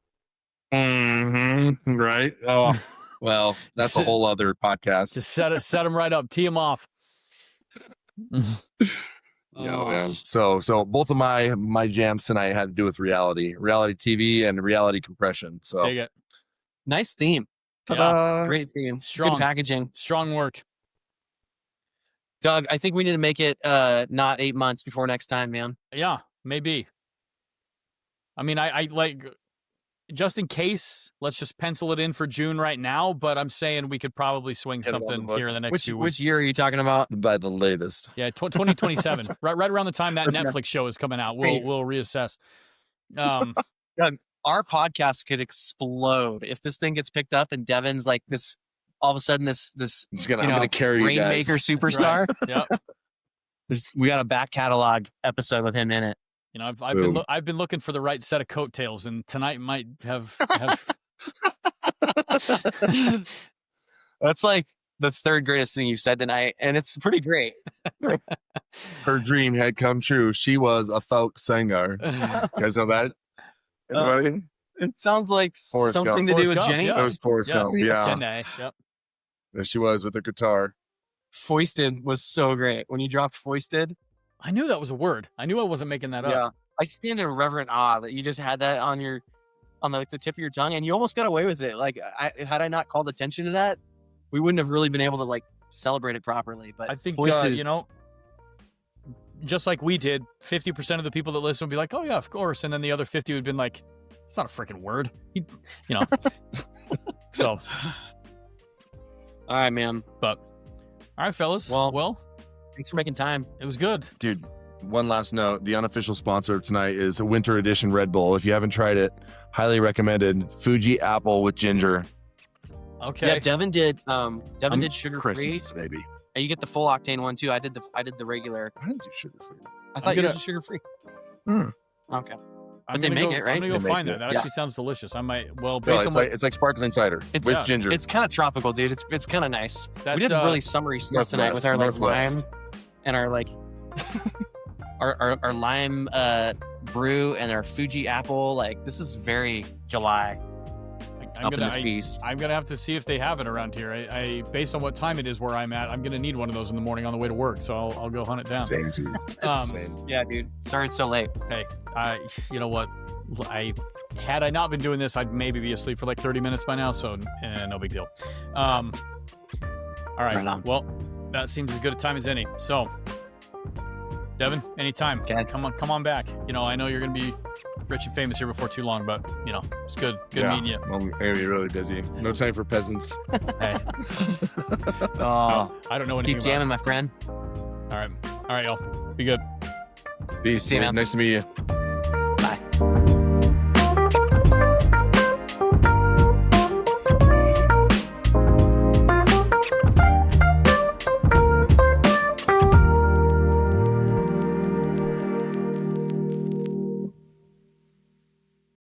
Right. Oh, well, that's a whole other podcast. Just set them right up, tee them off. Yeah, man. So both of my jams tonight had to do with reality TV and reality compression. So take it. Nice theme. Yeah. Great theme. Strong good packaging. Strong work. Doug, I think we need to make it not 8 months before next time, man. Yeah, maybe. I mean, I like, just in case, let's just pencil it in for June right now, but I'm saying we could probably swing something here in the next 2 weeks. Which year are you talking about? By the latest. Yeah, 2027. right around the time that Netflix show is coming out, we'll reassess. Doug, our podcast could explode if this thing gets picked up and Devin's like this. All of a sudden, this I'm gonna carry you guys. Rainmaker superstar. Yep. We got a back catalog episode with him in it. You know, I've been looking for the right set of coattails, and tonight might have. That's like the third greatest thing you've said tonight, and it's pretty great. Her dream had come true. She was a folk singer. You guys know that? Anybody? It sounds like Forrest something Gump. to do Forrest with Gump, Jenny. yeah. It was Forrest Gump. Yeah. Jenny. Yep. There she was with her guitar. Foisted was so great. When you dropped foisted, I knew that was a word. I knew I wasn't making that up. I stand in reverent awe that you just had that on the tip of your tongue, and you almost got away with it. Like, had I not called attention to that, we wouldn't have really been able to like celebrate it properly. But I think foisted, you know, just like we did, 50% of the people that listen would be like, "Oh yeah, of course," and then the other 50 would have been like, "It's not a freaking word," you know. So, all right, man. But all right, fellas. Well, thanks for making time. it was good. Dude, one last note. The unofficial sponsor of tonight is a winter edition Red Bull. If you haven't tried it, highly recommended. Fuji apple with ginger. Okay. Yeah, Devin did did sugar free. Christmas, maybe. And you get the full octane one too. I did the regular. I didn't do sugar free. I thought yours was sugar free. Okay. But they make it, right? I'm gonna go They make find it. that. That actually sounds delicious. I might. Well, No, based on it's like sparkling cider with ginger. It's kind of tropical, dude. It's kind of nice. That, We did really summery stuff tonight with our like Northwest. lime and our like our lime brew and our Fuji apple. Like, this is very July. I'm gonna have to see if they have it around here. I based on what time it is where I'm at, I'm gonna need one of those in the morning on the way to work. So I'll go hunt it down. Same, dude. Same. Yeah, dude. Sorry it's so late. Hey, you know what? Had I not been doing this, I'd maybe be asleep for like 30 minutes by now. So no big deal. All right. Right on. Well, that seems as good a time as any. So, Devin, anytime. Okay. Come on back. You know, I know you're gonna be rich and famous here before too long, but you know, it's good meeting you. I'm gonna be really busy. No time for peasants. Hey, Oh, I don't know anything keep about jamming, my friend. it. All right, y'all. Be good. Peace. See you, man. Nice to meet you.